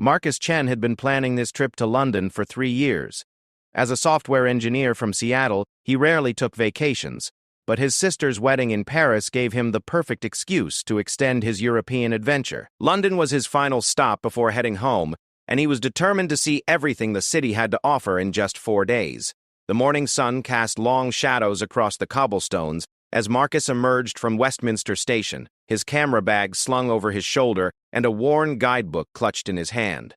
Marcus Chen had been planning this trip to London for 3 years. As a software engineer from Seattle, he rarely took vacations, but his sister's wedding in Paris gave him the perfect excuse to extend his European adventure. London was his final stop before heading home, and he was determined to see everything the city had to offer in just 4 days. The morning sun cast long shadows across the cobblestones as Marcus emerged from Westminster Station, his camera bag slung over his shoulder and a worn guidebook clutched in his hand.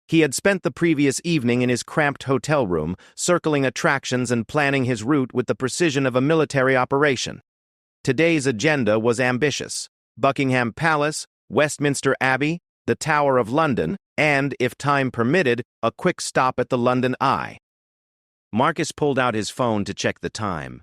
He had spent the previous evening in his cramped hotel room, circling attractions and planning his route with the precision of a military operation. Today's agenda was ambitious: Buckingham Palace, Westminster Abbey, the Tower of London, and, if time permitted, a quick stop at the London Eye. Marcus pulled out his phone to check the time.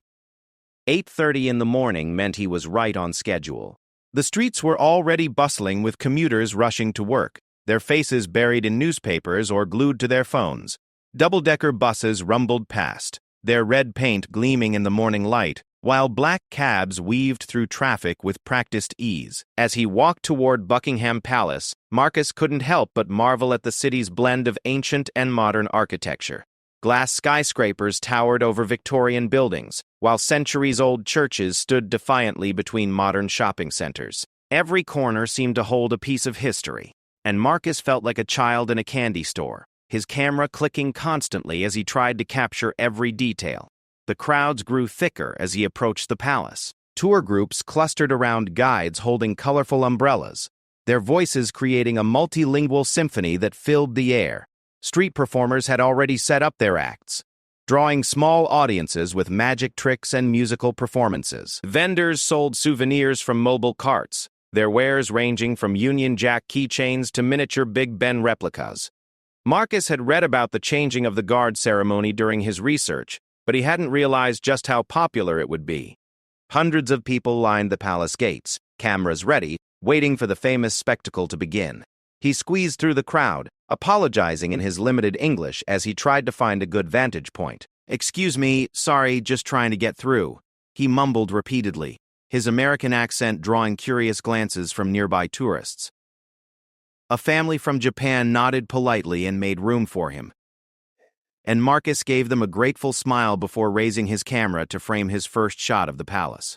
8:30 in the morning meant he was right on schedule. The streets were already bustling with commuters rushing to work, their faces buried in newspapers or glued to their phones. Double-decker buses rumbled past, their red paint gleaming in the morning light, while black cabs weaved through traffic with practiced ease. As he walked toward Buckingham Palace, Marcus couldn't help but marvel at the city's blend of ancient and modern architecture. Glass skyscrapers towered over Victorian buildings, while centuries-old churches stood defiantly between modern shopping centers. Every corner seemed to hold a piece of history, and Marcus felt like a child in a candy store, his camera clicking constantly as he tried to capture every detail. The crowds grew thicker as he approached the palace. Tour groups clustered around guides holding colorful umbrellas, their voices creating a multilingual symphony that filled the air. Street performers had already set up their acts, drawing small audiences with magic tricks and musical performances. Vendors sold souvenirs from mobile carts, their wares ranging from Union Jack keychains to miniature Big Ben replicas. Marcus had read about the changing of the guard ceremony during his research, but he hadn't realized just how popular it would be. Hundreds of people lined the palace gates, cameras ready, waiting for the famous spectacle to begin. He squeezed through the crowd, apologizing in his limited English as he tried to find a good vantage point. "Excuse me, sorry, just trying to get through," he mumbled repeatedly, his American accent drawing curious glances from nearby tourists. A family from Japan nodded politely and made room for him, and Marcus gave them a grateful smile before raising his camera to frame his first shot of the palace.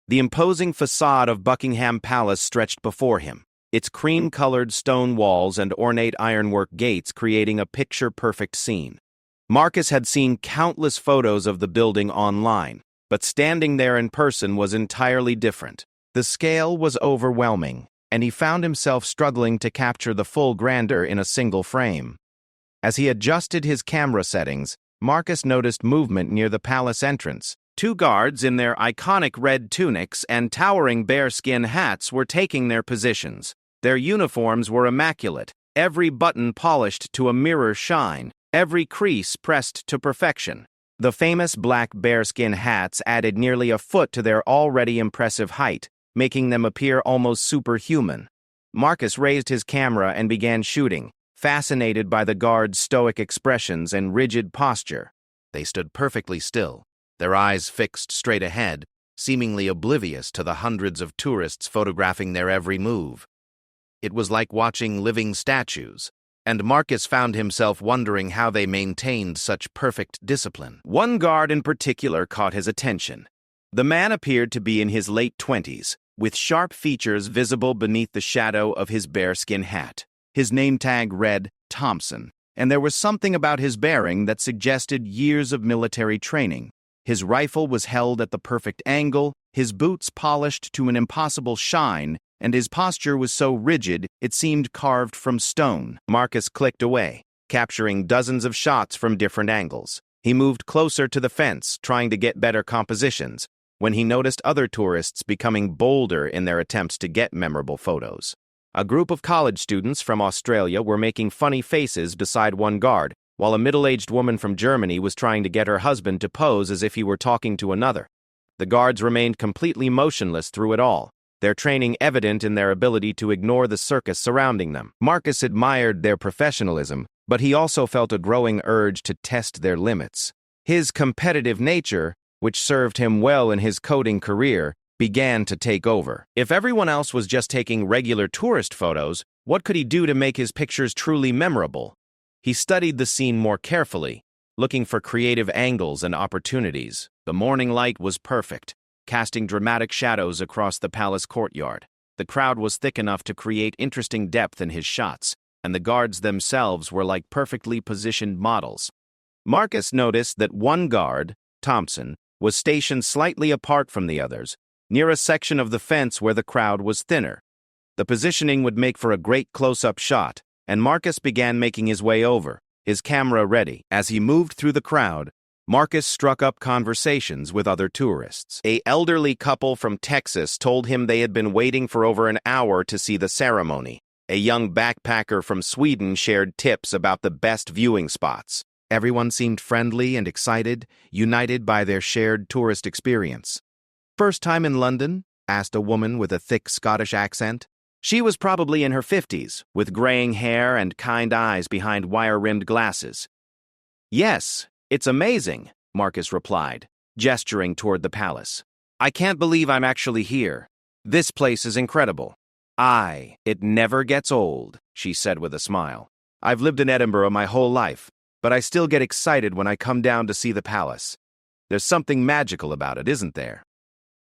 The imposing facade of Buckingham Palace stretched before him, its cream-colored stone walls and ornate ironwork gates creating a picture-perfect scene. Marcus had seen countless photos of the building online, but standing there in person was entirely different. The scale was overwhelming, and he found himself struggling to capture the full grandeur in a single frame. As he adjusted his camera settings, Marcus noticed movement near the palace entrance. 2 guards in their iconic red tunics and towering bearskin hats were taking their positions. Their uniforms were immaculate, every button polished to a mirror shine, every crease pressed to perfection. The famous black bearskin hats added nearly a foot to their already impressive height, making them appear almost superhuman. Marcus raised his camera and began shooting, fascinated by the guards' stoic expressions and rigid posture. They stood perfectly still, their eyes fixed straight ahead, seemingly oblivious to the hundreds of tourists photographing their every move. It was like watching living statues, and Marcus found himself wondering how they maintained such perfect discipline. One guard in particular caught his attention. The man appeared to be in his late 20s, with sharp features visible beneath the shadow of his bearskin hat. His name tag read Thompson, and there was something about his bearing that suggested years of military training. His rifle was held at the perfect angle, his boots polished to an impossible shine, and his posture was so rigid it seemed carved from stone. Marcus clicked away, capturing dozens of shots from different angles. He moved closer to the fence, trying to get better compositions, when he noticed other tourists becoming bolder in their attempts to get memorable photos. A group of college students from Australia were making funny faces beside one guard, while a middle-aged woman from Germany was trying to get her husband to pose as if he were talking to another. The guards remained completely motionless through it all, their training evident in their ability to ignore the circus surrounding them. Marcus admired their professionalism, but he also felt a growing urge to test their limits. His competitive nature, which served him well in his coding career, began to take over. If everyone else was just taking regular tourist photos, What could he do to make his pictures truly memorable? He studied the scene more carefully, looking for creative angles and opportunities. The morning light was perfect, casting dramatic shadows across the palace courtyard. The crowd was thick enough to create interesting depth in his shots, and the guards themselves were like perfectly positioned models. Marcus noticed that one guard, Thompson, was stationed slightly apart from the others, near a section of the fence where the crowd was thinner. The positioning would make for a great close-up shot, and Marcus began making his way over, his camera ready. As he moved through the crowd, Marcus struck up conversations with other tourists. An elderly couple from Texas told him they had been waiting for over an hour to see the ceremony. A young backpacker from Sweden shared tips about the best viewing spots. Everyone seemed friendly and excited, united by their shared tourist experience. "First time in London?" asked a woman with a thick Scottish accent. She was probably in her 50s, with graying hair and kind eyes behind wire-rimmed glasses. "Yes, it's amazing," Marcus replied, gesturing toward the palace. "I can't believe I'm actually here. This place is incredible." It never gets old," she said with a smile. "I've lived in Edinburgh my whole life, but I still get excited when I come down to see the palace. There's something magical about it, isn't there?"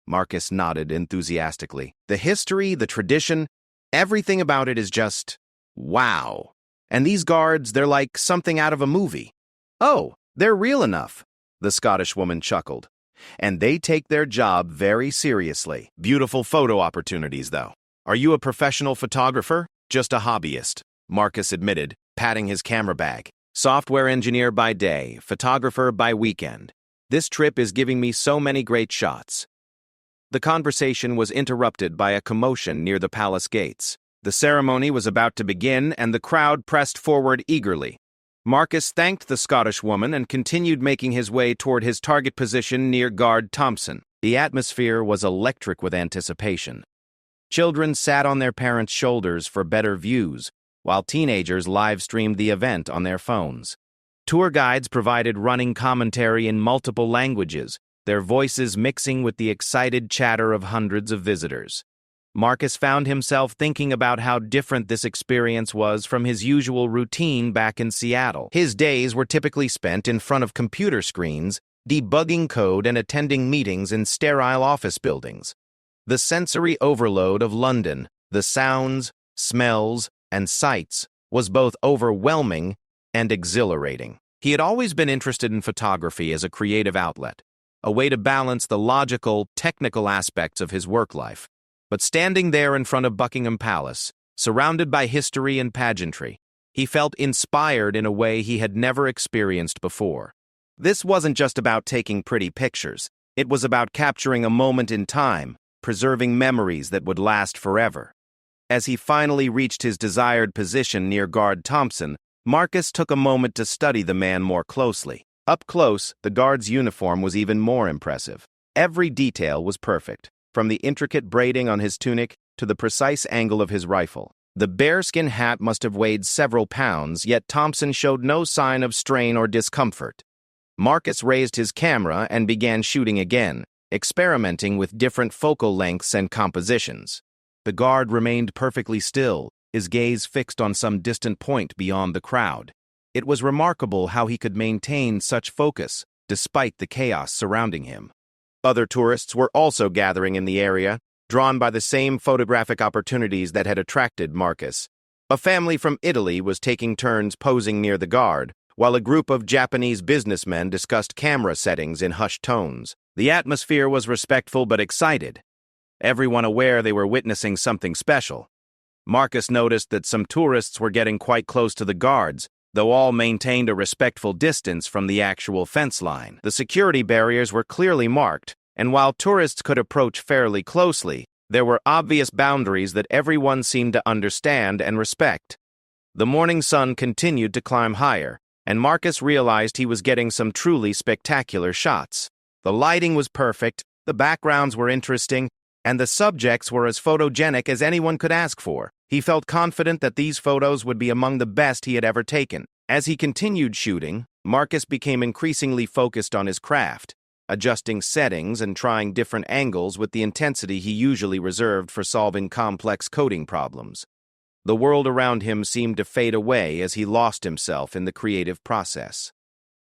Marcus nodded enthusiastically. "The history, the tradition, everything about it is just wow. And these guards, they're like something out of a movie." "Oh, they're real enough," the Scottish woman chuckled. "And they take their job very seriously. Beautiful photo opportunities, though." "Are you a professional photographer?" "Just a hobbyist," Marcus admitted, patting his camera bag. "Software engineer by day, photographer by weekend. This trip is giving me so many great shots." The conversation was interrupted by a commotion near the palace gates. The ceremony was about to begin, and the crowd pressed forward eagerly. Marcus thanked the Scottish woman and continued making his way toward his target position near guard Thompson. The atmosphere was electric with anticipation. Children sat on their parents' shoulders for better views, while teenagers live-streamed the event on their phones. Tour guides provided running commentary in multiple languages, their voices mixing with the excited chatter of hundreds of visitors. Marcus found himself thinking about how different this experience was from his usual routine back in Seattle. His days were typically spent in front of computer screens, debugging code and attending meetings in sterile office buildings. The sensory overload of London, the sounds, smells, and sights, was both overwhelming and exhilarating. He had always been interested in photography as a creative outlet, a way to balance the logical, technical aspects of his work life. But standing there in front of Buckingham Palace, surrounded by history and pageantry, he felt inspired in a way he had never experienced before. This wasn't just about taking pretty pictures. It was about capturing a moment in time, preserving memories that would last forever. As he finally reached his desired position near guard Thompson, Marcus took a moment to study the man more closely. Up close, the guard's uniform was even more impressive. Every detail was perfect, from the intricate braiding on his tunic to the precise angle of his rifle. The bearskin hat must have weighed several pounds, yet Thompson showed no sign of strain or discomfort. Marcus raised his camera and began shooting again, experimenting with different focal lengths and compositions. The guard remained perfectly still, his gaze fixed on some distant point beyond the crowd. It was remarkable how he could maintain such focus, despite the chaos surrounding him. Other tourists were also gathering in the area, drawn by the same photographic opportunities that had attracted Marcus. A family from Italy was taking turns posing near the guard, while a group of Japanese businessmen discussed camera settings in hushed tones. The atmosphere was respectful but excited, everyone aware they were witnessing something special. Marcus noticed that some tourists were getting quite close to the guards, though all maintained a respectful distance from the actual fence line. The security barriers were clearly marked, and while tourists could approach fairly closely, there were obvious boundaries that everyone seemed to understand and respect. The morning sun continued to climb higher, and Marcus realized he was getting some truly spectacular shots. The lighting was perfect, the backgrounds were interesting, and the subjects were as photogenic as anyone could ask for. He felt confident that these photos would be among the best he had ever taken. As he continued shooting, Marcus became increasingly focused on his craft, adjusting settings and trying different angles with the intensity he usually reserved for solving complex coding problems. The world around him seemed to fade away as he lost himself in the creative process.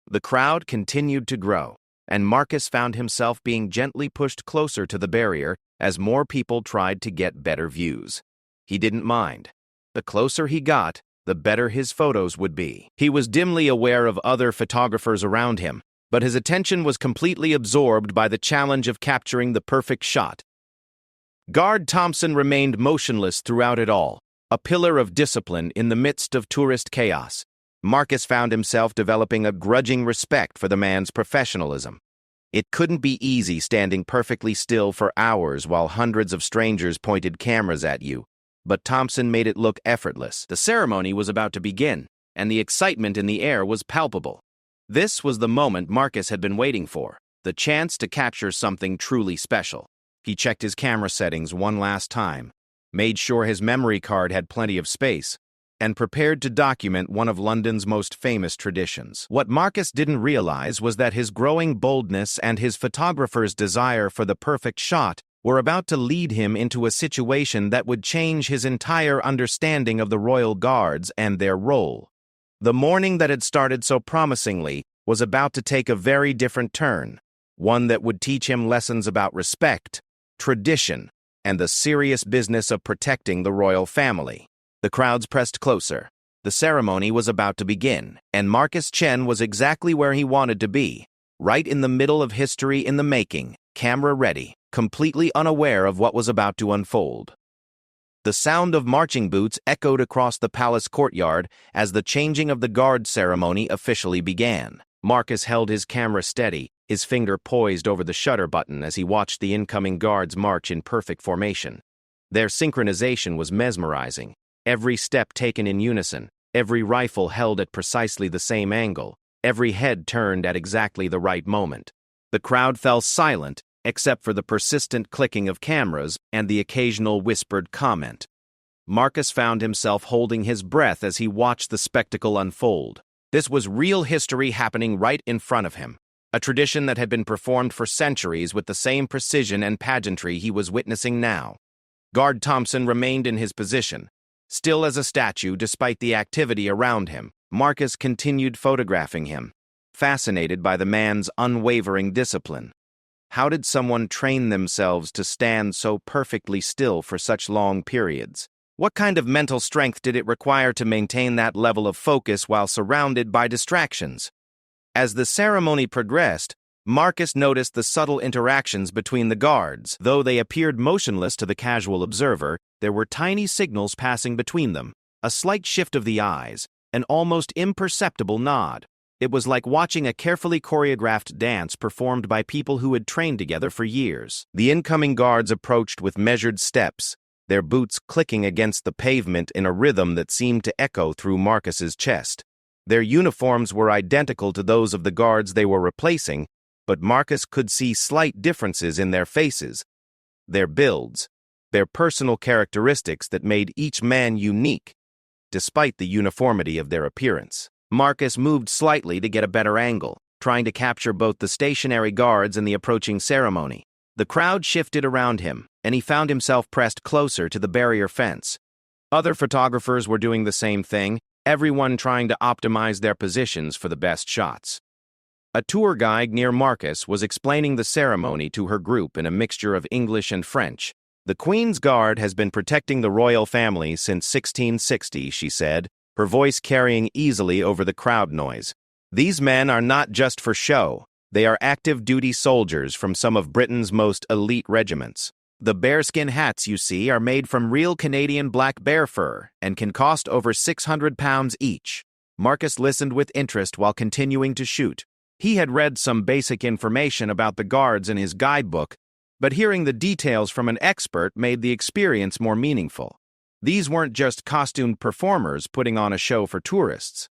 The crowd continued to grow, and Marcus found himself being gently pushed closer to the barrier as more people tried to get better views. He didn't mind. The closer he got, the better his photos would be. He was dimly aware of other photographers around him, but his attention was completely absorbed by the challenge of capturing the perfect shot. Guard Thompson remained motionless throughout it all, a pillar of discipline in the midst of tourist chaos. Marcus found himself developing a grudging respect for the man's professionalism. It couldn't be easy standing perfectly still for hours while hundreds of strangers pointed cameras at you, but Thompson made it look effortless. The ceremony was about to begin, and the excitement in the air was palpable. This was the moment Marcus had been waiting for, the chance to capture something truly special. He checked his camera settings one last time, made sure his memory card had plenty of space, and prepared to document one of London's most famous traditions. What Marcus didn't realize was that his growing boldness and his photographer's desire for the perfect shot were about to lead him into a situation that would change his entire understanding of the Royal Guards and their role. The morning that had started so promisingly was about to take a very different turn, one that would teach him lessons about respect, tradition, and the serious business of protecting the royal family. The crowds pressed closer. The ceremony was about to begin, and Marcus Chen was exactly where he wanted to be, right in the middle of history in the making, camera ready, completely unaware of what was about to unfold. The sound of marching boots echoed across the palace courtyard as the changing of the guard ceremony officially began. Marcus held his camera steady, his finger poised over the shutter button as he watched the incoming guards march in perfect formation. Their synchronization was mesmerizing, every step taken in unison, every rifle held at precisely the same angle, every head turned at exactly the right moment. The crowd fell silent, except for the persistent clicking of cameras and the occasional whispered comment. Marcus found himself holding his breath as he watched the spectacle unfold. This was real history happening right in front of him, a tradition that had been performed for centuries with the same precision and pageantry he was witnessing now. Guard Thompson remained in his position, still as a statue despite the activity around him. Marcus continued photographing him, fascinated by the man's unwavering discipline. How did someone train themselves to stand so perfectly still for such long periods? What kind of mental strength did it require to maintain that level of focus while surrounded by distractions? As the ceremony progressed, Marcus noticed the subtle interactions between the guards. Though they appeared motionless to the casual observer, there were tiny signals passing between them, a slight shift of the eyes, an almost imperceptible nod. It was like watching a carefully choreographed dance performed by people who had trained together for years. The incoming guards approached with measured steps, their boots clicking against the pavement in a rhythm that seemed to echo through Marcus's chest. Their uniforms were identical to those of the guards they were replacing, but Marcus could see slight differences in their faces, their builds, their personal characteristics that made each man unique, despite the uniformity of their appearance. Marcus moved slightly to get a better angle, trying to capture both the stationary guards and the approaching ceremony. The crowd shifted around him, and he found himself pressed closer to the barrier fence. Other photographers were doing the same thing, everyone trying to optimize their positions for the best shots. A tour guide near Marcus was explaining the ceremony to her group in a mixture of English and French. "The Queen's Guard has been protecting the royal family since 1660, she said, her voice carrying easily over the crowd noise. "These men are not just for show. They are active-duty soldiers from some of Britain's most elite regiments. The bearskin hats you see are made from real Canadian black bear fur and can cost over £600 each." Marcus listened with interest while continuing to shoot. He had read some basic information about the guards in his guidebook, but hearing the details from an expert made the experience more meaningful. These weren't just costumed performers putting on a show for tourists.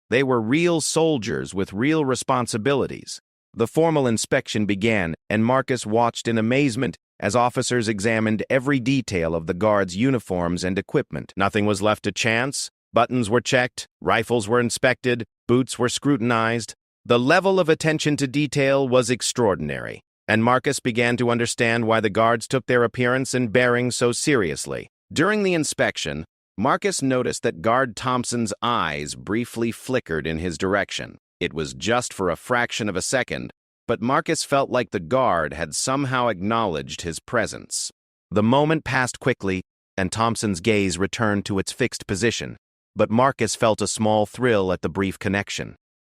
They were real soldiers with real responsibilities. The formal inspection began, and Marcus watched in amazement as officers examined every detail of the guards' uniforms and equipment. Nothing was left to chance. Buttons were checked, rifles were inspected, boots were scrutinized. The level of attention to detail was extraordinary, and Marcus began to understand why the guards took their appearance and bearing so seriously. During the inspection, Marcus noticed that guard Thompson's eyes briefly flickered in his direction. It was just for a fraction of a second, but Marcus felt like the guard had somehow acknowledged his presence. The moment passed quickly, and Thompson's gaze returned to its fixed position, but Marcus felt a small thrill at the brief connection.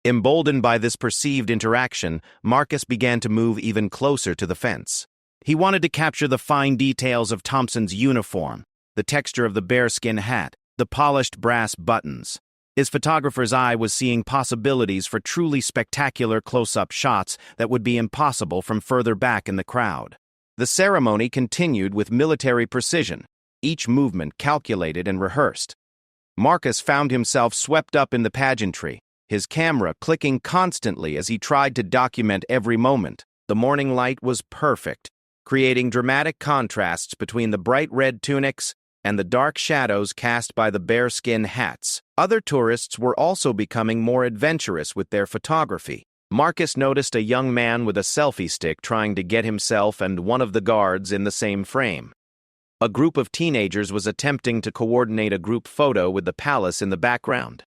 Emboldened by this perceived interaction, Marcus began to move even closer to the fence. He wanted to capture the fine details of Thompson's uniform, the texture of the bearskin hat, the polished brass buttons. His photographer's eye was seeing possibilities for truly spectacular close-up shots that would be impossible from further back in the crowd. The ceremony continued with military precision, each movement calculated and rehearsed. Marcus found himself swept up in the pageantry, his camera clicking constantly as he tried to document every moment. The morning light was perfect, creating dramatic contrasts between the bright red tunics and the dark shadows cast by the bearskin hats. Other tourists were also becoming more adventurous with their photography. Marcus noticed a young man with a selfie stick trying to get himself and one of the guards in the same frame. A group of teenagers was attempting to coordinate a group photo with the palace in the background.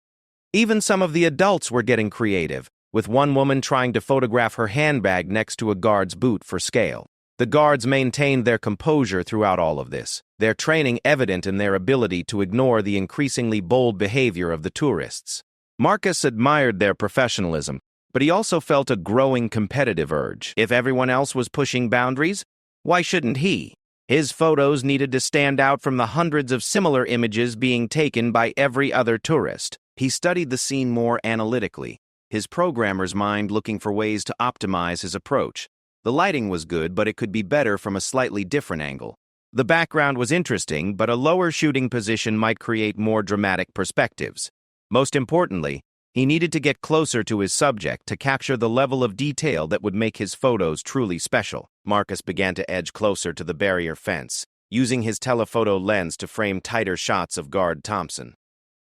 Even some of the adults were getting creative, with one woman trying to photograph her handbag next to a guard's boot for scale. The guards maintained their composure throughout all of this, their training evident in their ability to ignore the increasingly bold behavior of the tourists. Marcus admired their professionalism, but he also felt a growing competitive urge. If everyone else was pushing boundaries, why shouldn't he? His photos needed to stand out from the hundreds of similar images being taken by every other tourist. He studied the scene more analytically, his programmer's mind looking for ways to optimize his approach. The lighting was good, but it could be better from a slightly different angle. The background was interesting, but a lower shooting position might create more dramatic perspectives. Most importantly, he needed to get closer to his subject to capture the level of detail that would make his photos truly special. Marcus began to edge closer to the barrier fence, using his telephoto lens to frame tighter shots of guard Thompson.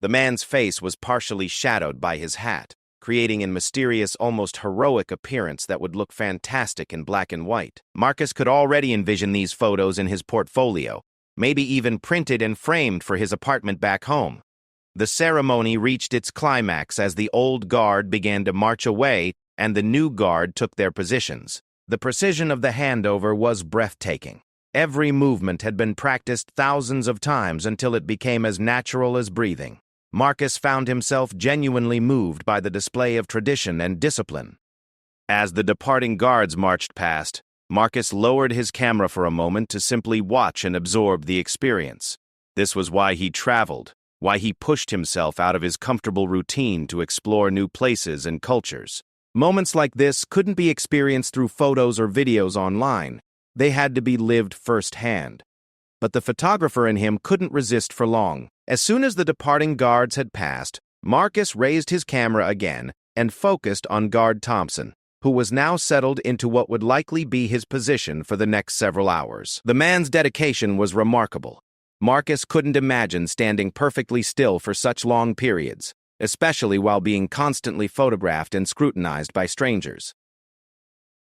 The man's face was partially shadowed by his hat, creating a mysterious, almost heroic appearance that would look fantastic in black and white. Marcus could already envision these photos in his portfolio, maybe even printed and framed for his apartment back home. The ceremony reached its climax as the old guard began to march away and the new guard took their positions. The precision of the handover was breathtaking. Every movement had been practiced thousands of times until it became as natural as breathing. Marcus found himself genuinely moved by the display of tradition and discipline. As the departing guards marched past, Marcus lowered his camera for a moment to simply watch and absorb the experience. This was why he traveled, why he pushed himself out of his comfortable routine to explore new places and cultures. Moments like this couldn't be experienced through photos or videos online. They had to be lived firsthand. But the photographer in him couldn't resist for long. As soon as the departing guards had passed, Marcus raised his camera again and focused on guard Thompson, who was now settled into what would likely be his position for the next several hours. The man's dedication was remarkable. Marcus couldn't imagine standing perfectly still for such long periods, especially while being constantly photographed and scrutinized by strangers.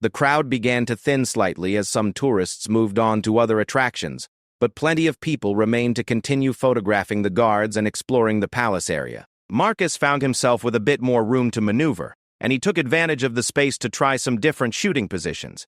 The crowd began to thin slightly as some tourists moved on to other attractions, but plenty of people remained to continue photographing the guards and exploring the palace area. Marcus found himself with a bit more room to maneuver, and he took advantage of the space to try some different shooting positions.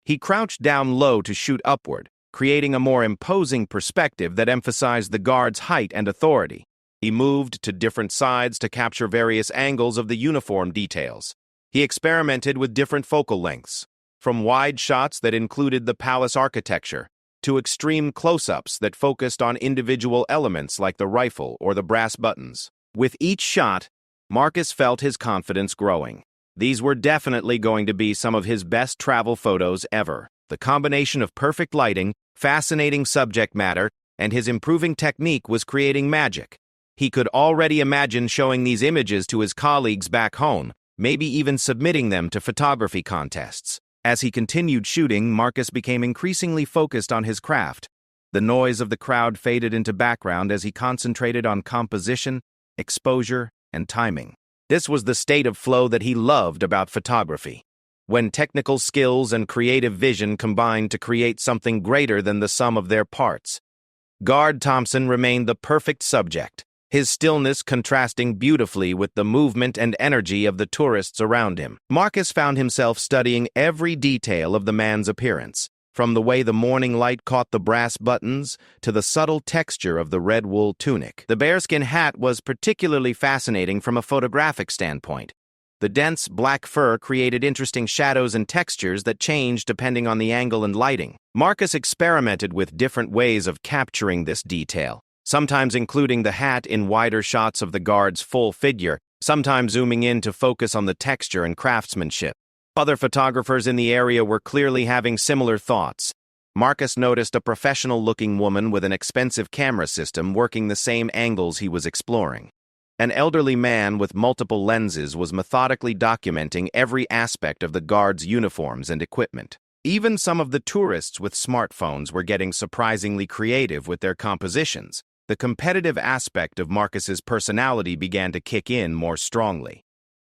He crouched down low to shoot upward, creating a more imposing perspective that emphasized the guard's height and authority. He moved to different sides to capture various angles of the uniform details. He experimented with different focal lengths, from wide shots that included the palace architecture to extreme close-ups that focused on individual elements like the rifle or the brass buttons. With each shot, Marcus felt his confidence growing. These were definitely going to be some of his best travel photos ever. The combination of perfect lighting, fascinating subject matter, and his improving technique was creating magic. He could already imagine showing these images to his colleagues back home, maybe even submitting them to photography contests. As he continued shooting, Marcus became increasingly focused on his craft. The noise of the crowd faded into background as he concentrated on composition, exposure, and timing. This was the state of flow that he loved about photography, when technical skills and creative vision combined to create something greater than the sum of their parts. Guard Thompson remained the perfect subject, his stillness contrasting beautifully with the movement and energy of the tourists around him. Marcus found himself studying every detail of the man's appearance, from the way the morning light caught the brass buttons to the subtle texture of the red wool tunic. The bearskin hat was particularly fascinating from a photographic standpoint. The dense black fur created interesting shadows and textures that changed depending on the angle and lighting. Marcus experimented with different ways of capturing this detail, sometimes including the hat in wider shots of the guard's full figure, sometimes zooming in to focus on the texture and craftsmanship. Other photographers in the area were clearly having similar thoughts. Marcus noticed a professional-looking woman with an expensive camera system working the same angles he was exploring. An elderly man with multiple lenses was methodically documenting every aspect of the guards' uniforms and equipment. Even some of the tourists with smartphones were getting surprisingly creative with their compositions. The competitive aspect of Marcus's personality began to kick in more strongly.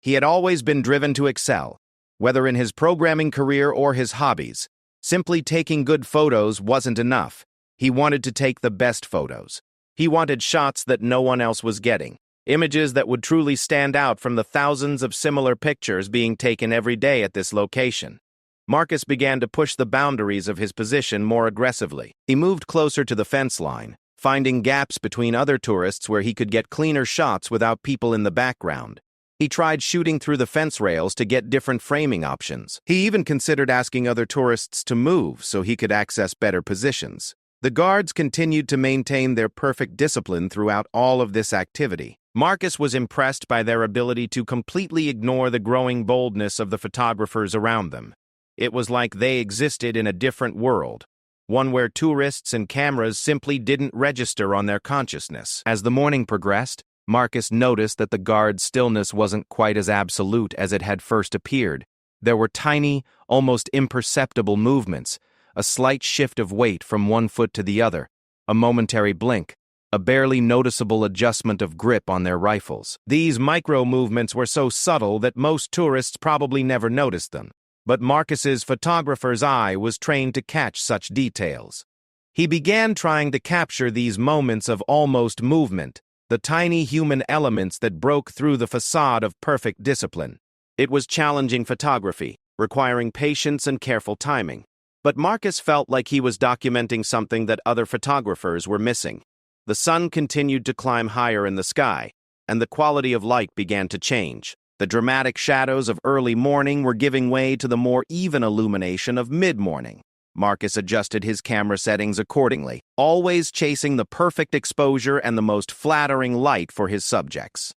He had always been driven to excel, whether in his programming career or his hobbies. Simply taking good photos wasn't enough. He wanted to take the best photos. He wanted shots that no one else was getting. Images that would truly stand out from the thousands of similar pictures being taken every day at this location. Marcus began to push the boundaries of his position more aggressively. He moved closer to the fence line, finding gaps between other tourists where he could get cleaner shots without people in the background. He tried shooting through the fence rails to get different framing options. He even considered asking other tourists to move so he could access better positions. The guards continued to maintain their perfect discipline throughout all of this activity. Marcus was impressed by their ability to completely ignore the growing boldness of the photographers around them. It was like they existed in a different world, one where tourists and cameras simply didn't register on their consciousness. As the morning progressed, Marcus noticed that the guard's stillness wasn't quite as absolute as it had first appeared. There were tiny, almost imperceptible movements, a slight shift of weight from one foot to the other, a momentary blink, a barely noticeable adjustment of grip on their rifles. These micro-movements were so subtle that most tourists probably never noticed them, but Marcus's photographer's eye was trained to catch such details. He began trying to capture these moments of almost movement, the tiny human elements that broke through the facade of perfect discipline. It was challenging photography, requiring patience and careful timing, but Marcus felt like he was documenting something that other photographers were missing. The sun continued to climb higher in the sky, and the quality of light began to change. The dramatic shadows of early morning were giving way to the more even illumination of mid-morning. Marcus adjusted his camera settings accordingly, always chasing the perfect exposure and the most flattering light for his subjects.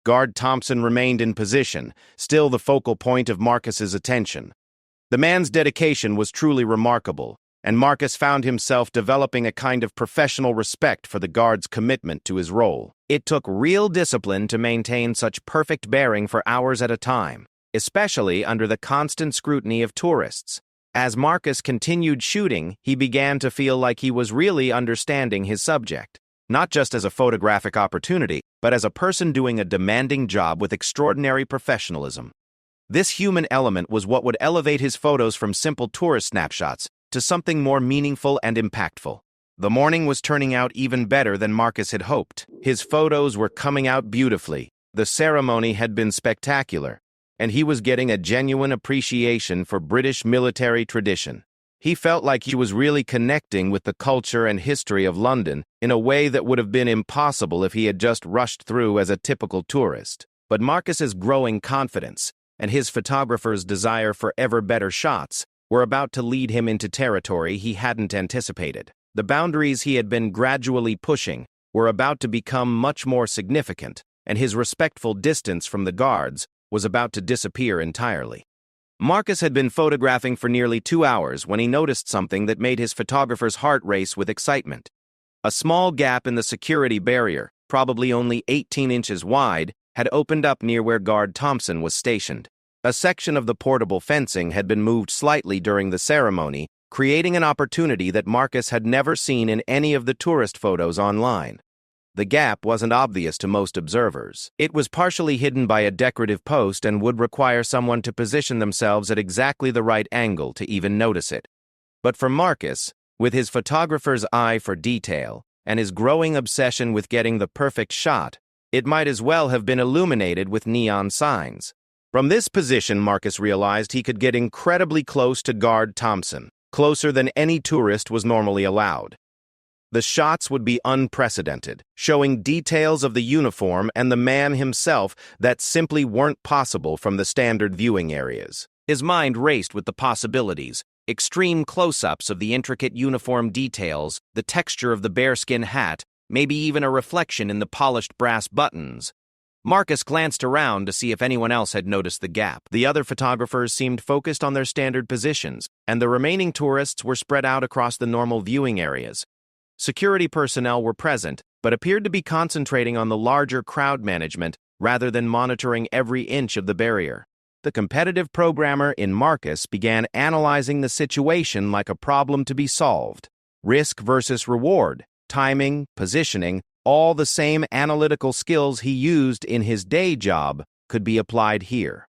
Guard Thompson remained in position, still the focal point of Marcus's attention. The man's dedication was truly remarkable, and Marcus found himself developing a kind of professional respect for the guard's commitment to his role. It took real discipline to maintain such perfect bearing for hours at a time, especially under the constant scrutiny of tourists. As Marcus continued shooting, he began to feel like he was really understanding his subject, not just as a photographic opportunity, but as a person doing a demanding job with extraordinary professionalism. This human element was what would elevate his photos from simple tourist snapshots to something more meaningful and impactful. The morning was turning out even better than Marcus had hoped. His photos were coming out beautifully. The ceremony had been spectacular, and he was getting a genuine appreciation for British military tradition. He felt like he was really connecting with the culture and history of London in a way that would have been impossible if he had just rushed through as a typical tourist. But Marcus's growing confidence and his photographer's desire for ever better shots were about to lead him into territory he hadn't anticipated. The boundaries he had been gradually pushing were about to become much more significant, and his respectful distance from the guards was about to disappear entirely. Marcus had been photographing for nearly 2 hours when he noticed something that made his photographer's heart race with excitement. A small gap in the security barrier, probably only 18 inches wide, had opened up near where Guard Thompson was stationed. A section of the portable fencing had been moved slightly during the ceremony, creating an opportunity that Marcus had never seen in any of the tourist photos online. The gap wasn't obvious to most observers. It was partially hidden by a decorative post and would require someone to position themselves at exactly the right angle to even notice it. But for Marcus, With his photographer's eye for detail and his growing obsession with getting the perfect shot, it might as well have been illuminated with neon signs. From this position, Marcus realized he could get incredibly close to guard Thompson, closer than any tourist was normally allowed. The shots would be unprecedented, showing details of the uniform and the man himself that simply weren't possible from the standard viewing areas. His mind raced with the possibilities, extreme close-ups of the intricate uniform details, the texture of the bearskin hat, maybe even a reflection in the polished brass buttons. Marcus glanced around to see if anyone else had noticed the gap. The other photographers seemed focused on their standard positions, and the remaining tourists were spread out across the normal viewing areas. Security personnel were present, but appeared to be concentrating on the larger crowd management rather than monitoring every inch of the barrier. The competitive programmer in Marcus began analyzing the situation like a problem to be solved. Risk versus reward, timing, positioning, all the same analytical skills he used in his day job could be applied here.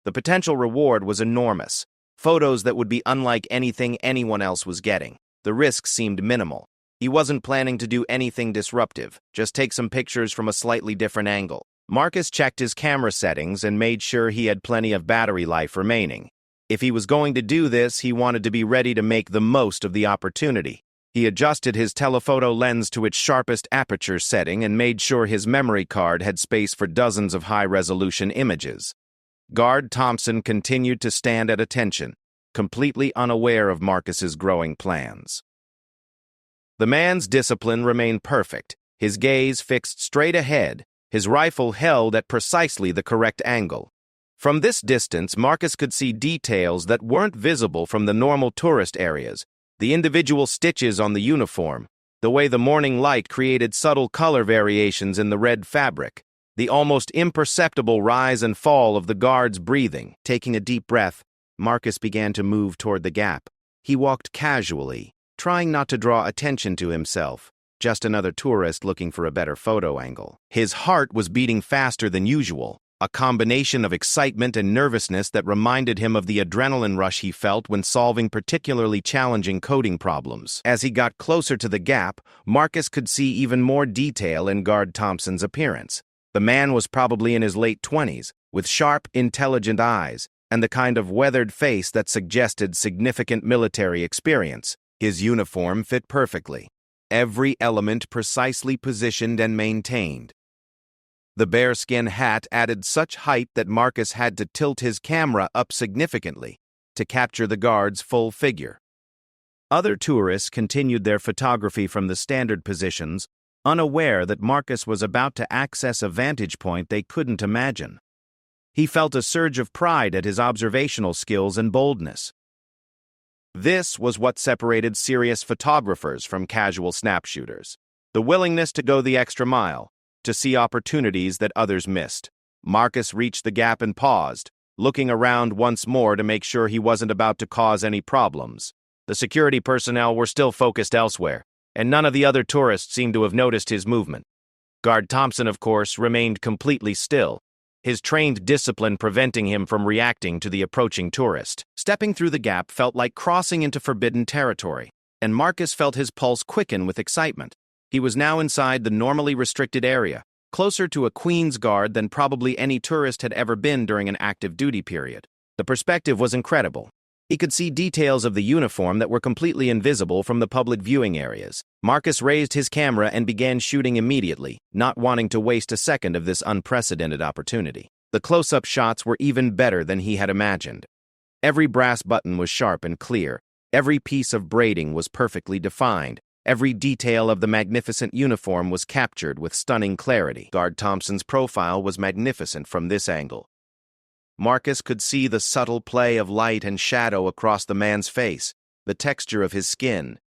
The potential reward was enormous, photos that would be unlike anything anyone else was getting. The risk seemed minimal. He wasn't planning to do anything disruptive, just take some pictures from a slightly different angle. Marcus checked his camera settings and made sure he had plenty of battery life remaining. If he was going to do this, he wanted to be ready to make the most of the opportunity. He adjusted his telephoto lens to its sharpest aperture setting and made sure his memory card had space for dozens of high-resolution images. Guard Thompson continued to stand at attention, completely unaware of Marcus's growing plans. The man's discipline remained perfect, his gaze fixed straight ahead, his rifle held at precisely the correct angle. From this distance, Marcus could see details that weren't visible from the normal tourist areas, the individual stitches on the uniform, the way the morning light created subtle color variations in the red fabric, the almost imperceptible rise and fall of the guard's breathing. Taking a deep breath, Marcus began to move toward the gap. He walked casually, trying not to draw attention to himself, just another tourist looking for a better photo angle. His heart was beating faster than usual, a combination of excitement and nervousness that reminded him of the adrenaline rush he felt when solving particularly challenging coding problems. As he got closer to the gap, Marcus could see even more detail in Guard Thompson's appearance. The man was probably in his late 20s, with sharp, intelligent eyes, and the kind of weathered face that suggested significant military experience. His uniform fit perfectly, every element precisely positioned and maintained. The bearskin hat added such height that Marcus had to tilt his camera up significantly to capture the guard's full figure. Other tourists continued their photography from the standard positions, unaware that Marcus was about to access a vantage point they couldn't imagine. He felt a surge of pride at his observational skills and boldness. This was what separated serious photographers from casual snapshooters: the willingness to go the extra mile, to see opportunities that others missed. Marcus reached the gap and paused, looking around once more to make sure he wasn't about to cause any problems. The security personnel were still focused elsewhere, and none of the other tourists seemed to have noticed his movement. Guard Thompson, of course, remained completely still, his trained discipline preventing him from reacting to the approaching tourist. Stepping through the gap felt like crossing into forbidden territory, and Marcus felt his pulse quicken with excitement. He was now inside the normally restricted area, closer to a Queen's Guard than probably any tourist had ever been during an active duty period. The perspective was incredible. He could see details of the uniform that were completely invisible from the public viewing areas. Marcus raised his camera and began shooting immediately, not wanting to waste a second of this unprecedented opportunity. The close-up shots were even better than he had imagined. Every brass button was sharp and clear. Every piece of braiding was perfectly defined. Every detail of the magnificent uniform was captured with stunning clarity. Guard Thompson's profile was magnificent from this angle. Marcus could see the subtle play of light and shadow across the man's face, the texture of his skin,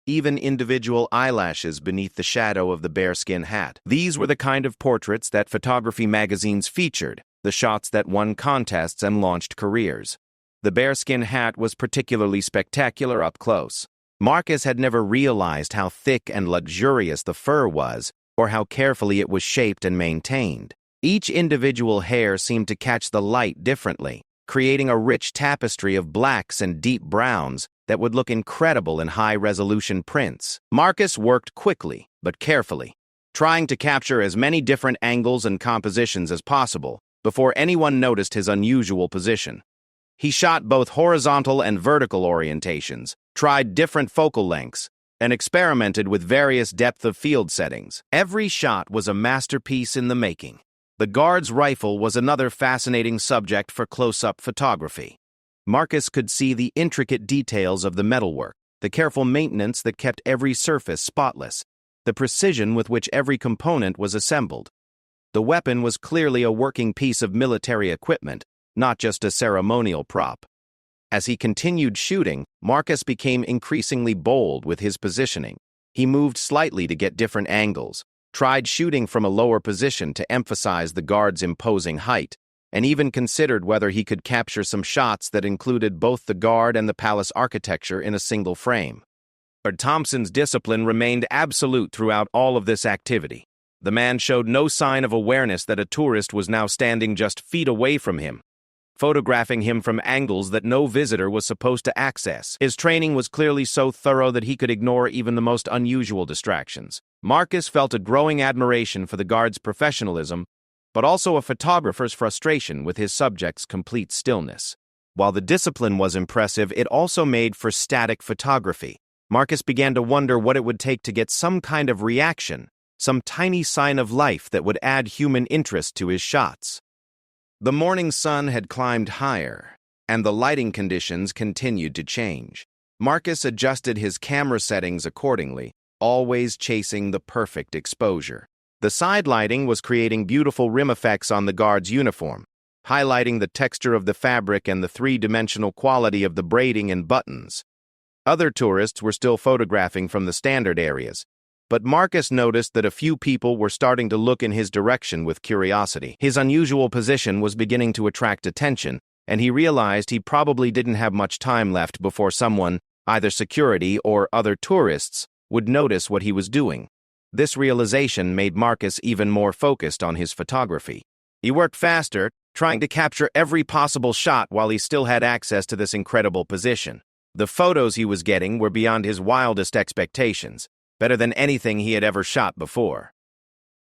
even individual eyelashes beneath the shadow of the bearskin hat. These were the kind of portraits that photography magazines featured, the shots that won contests and launched careers. The bearskin hat was particularly spectacular up close. Marcus had never realized how thick and luxurious the fur was, or how carefully it was shaped and maintained. Each individual hair seemed to catch the light differently, creating a rich tapestry of blacks and deep browns that would look incredible in high-resolution prints. Marcus worked quickly, but carefully, trying to capture as many different angles and compositions as possible before anyone noticed his unusual position. He shot both horizontal and vertical orientations, tried different focal lengths, and experimented with various depth of field settings. Every shot was a masterpiece in the making. The guard's rifle was another fascinating subject for close-up photography. Marcus could see the intricate details of the metalwork, the careful maintenance that kept every surface spotless, the precision with which every component was assembled. The weapon was clearly a working piece of military equipment, not just a ceremonial prop. As he continued shooting, Marcus became increasingly bold with his positioning. He moved slightly to get different angles, tried shooting from a lower position to emphasize the guard's imposing height, and even considered whether he could capture some shots that included both the guard and the palace architecture in a single frame. But Thompson's discipline remained absolute throughout all of this activity. The man showed no sign of awareness that a tourist was now standing just feet away from him, photographing him from angles that no visitor was supposed to access. His training was clearly so thorough that he could ignore even the most unusual distractions. Marcus felt a growing admiration for the guard's professionalism, but also a photographer's frustration with his subject's complete stillness. While the discipline was impressive, it also made for static photography. Marcus began to wonder what it would take to get some kind of reaction, some tiny sign of life that would add human interest to his shots. The morning sun had climbed higher, and the lighting conditions continued to change. Marcus adjusted his camera settings accordingly, always chasing the perfect exposure. The side lighting was creating beautiful rim effects on the guard's uniform, highlighting the texture of the fabric and the three-dimensional quality of the braiding and buttons. Other tourists were still photographing from the standard areas, but Marcus noticed that a few people were starting to look in his direction with curiosity. His unusual position was beginning to attract attention, and he realized he probably didn't have much time left before someone, either security or other tourists, would notice what he was doing. This realization made Marcus even more focused on his photography. He worked faster, trying to capture every possible shot while he still had access to this incredible position. The photos he was getting were beyond his wildest expectations, better than anything he had ever shot before.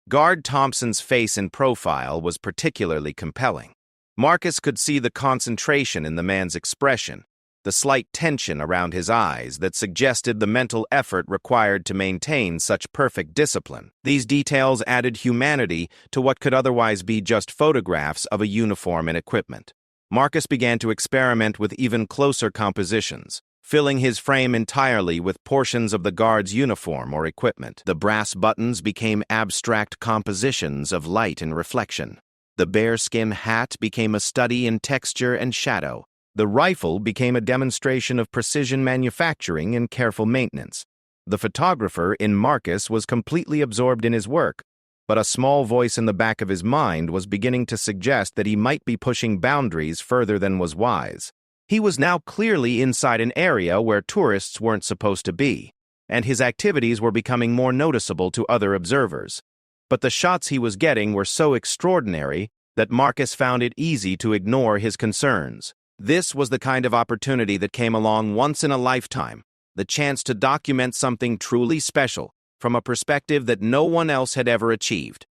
Guard Thompson's face in profile was particularly compelling. Marcus could see the concentration in the man's expression, the slight tension around his eyes that suggested the mental effort required to maintain such perfect discipline. These details added humanity to what could otherwise be just photographs of a uniform and equipment. Marcus began to experiment with even closer compositions, filling his frame entirely with portions of the guard's uniform or equipment. The brass buttons became abstract compositions of light and reflection. The bearskin hat became a study in texture and shadow. The rifle became a demonstration of precision manufacturing and careful maintenance. The photographer in Marcus was completely absorbed in his work, but a small voice in the back of his mind was beginning to suggest that he might be pushing boundaries further than was wise. He was now clearly inside an area where tourists weren't supposed to be, and his activities were becoming more noticeable to other observers. But the shots he was getting were so extraordinary that Marcus found it easy to ignore his concerns. This was the kind of opportunity that came along once in a lifetime, the chance to document something truly special from a perspective that no one else had ever achieved.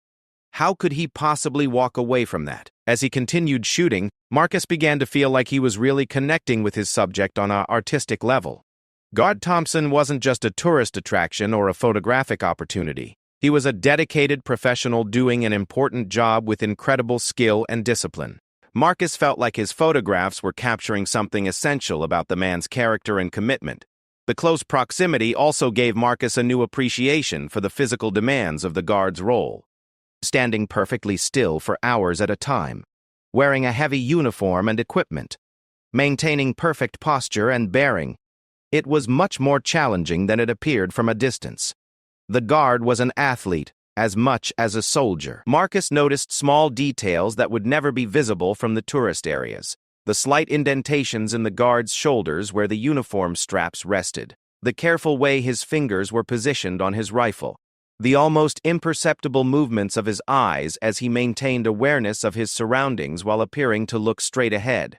How could he possibly walk away from that? As he continued shooting, Marcus began to feel like he was really connecting with his subject on an artistic level. Guard Thompson wasn't just a tourist attraction or a photographic opportunity. He was a dedicated professional doing an important job with incredible skill and discipline. Marcus felt like his photographs were capturing something essential about the man's character and commitment. The close proximity also gave Marcus a new appreciation for the physical demands of the guard's role. Standing perfectly still for hours at a time, wearing a heavy uniform and equipment, maintaining perfect posture and bearing, it was much more challenging than it appeared from a distance. The guard was an athlete as much as a soldier. Marcus noticed small details that would never be visible from the tourist areas. The slight indentations in the guard's shoulders where the uniform straps rested. The careful way his fingers were positioned on his rifle. The almost imperceptible movements of his eyes as he maintained awareness of his surroundings while appearing to look straight ahead.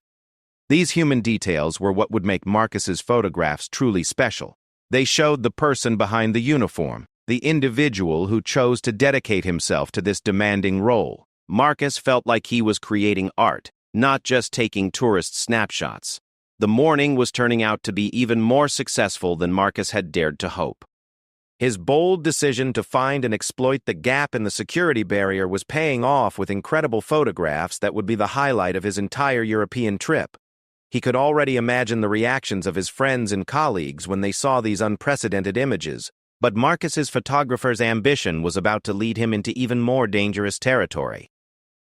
These human details were what would make Marcus's photographs truly special. They showed the person behind the uniform, the individual who chose to dedicate himself to this demanding role. Marcus felt like he was creating art, not just taking tourist snapshots. The morning was turning out to be even more successful than Marcus had dared to hope. His bold decision to find and exploit the gap in the security barrier was paying off with incredible photographs that would be the highlight of his entire European trip. He could already imagine the reactions of his friends and colleagues when they saw these unprecedented images, but Marcus's photographer's ambition was about to lead him into even more dangerous territory.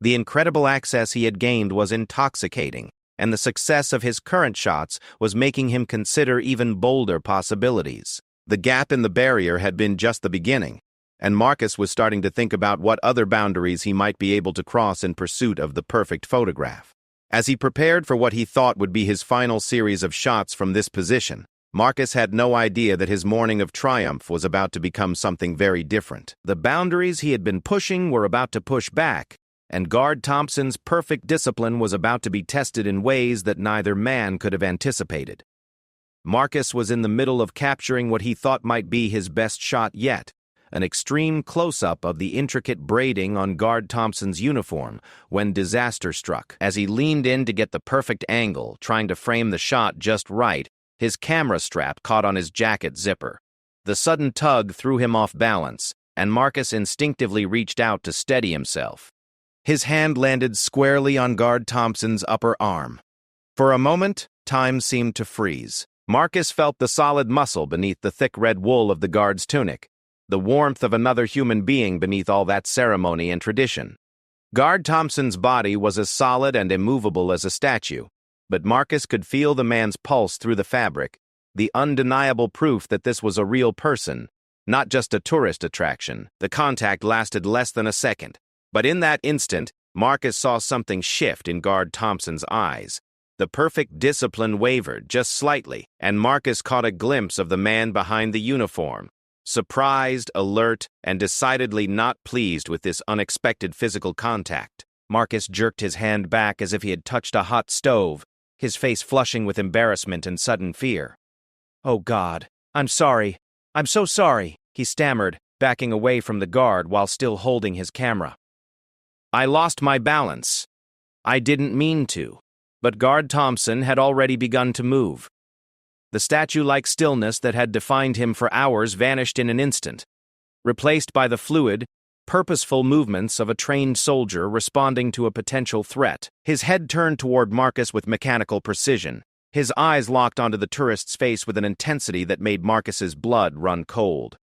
The incredible access he had gained was intoxicating, and the success of his current shots was making him consider even bolder possibilities. The gap in the barrier had been just the beginning, and Marcus was starting to think about what other boundaries he might be able to cross in pursuit of the perfect photograph. As he prepared for what he thought would be his final series of shots from this position, Marcus had no idea that his morning of triumph was about to become something very different. The boundaries he had been pushing were about to push back, and Guard Thompson's perfect discipline was about to be tested in ways that neither man could have anticipated. Marcus was in the middle of capturing what he thought might be his best shot yet, an extreme close-up of the intricate braiding on Guard Thompson's uniform, when disaster struck. As he leaned in to get the perfect angle, trying to frame the shot just right, his camera strap caught on his jacket zipper. The sudden tug threw him off balance, and Marcus instinctively reached out to steady himself. His hand landed squarely on Guard Thompson's upper arm. For a moment, time seemed to freeze. Marcus felt the solid muscle beneath the thick red wool of the guard's tunic, the warmth of another human being beneath all that ceremony and tradition. Guard Thompson's body was as solid and immovable as a statue, but Marcus could feel the man's pulse through the fabric, the undeniable proof that this was a real person, not just a tourist attraction. The contact lasted less than a second, but in that instant, Marcus saw something shift in Guard Thompson's eyes. The perfect discipline wavered just slightly, and Marcus caught a glimpse of the man behind the uniform, surprised, alert, and decidedly not pleased with this unexpected physical contact. Marcus jerked his hand back as if he had touched a hot stove, his face flushing with embarrassment and sudden fear. "Oh God, I'm sorry. I'm so sorry," he stammered, backing away from the guard while still holding his camera. "I lost my balance. I didn't mean to." But Guard Thompson had already begun to move. The statue-like stillness that had defined him for hours vanished in an instant, replaced by the fluid, purposeful movements of a trained soldier responding to a potential threat. His head turned toward Marcus with mechanical precision. His eyes locked onto the tourist's face with an intensity that made Marcus's blood run cold.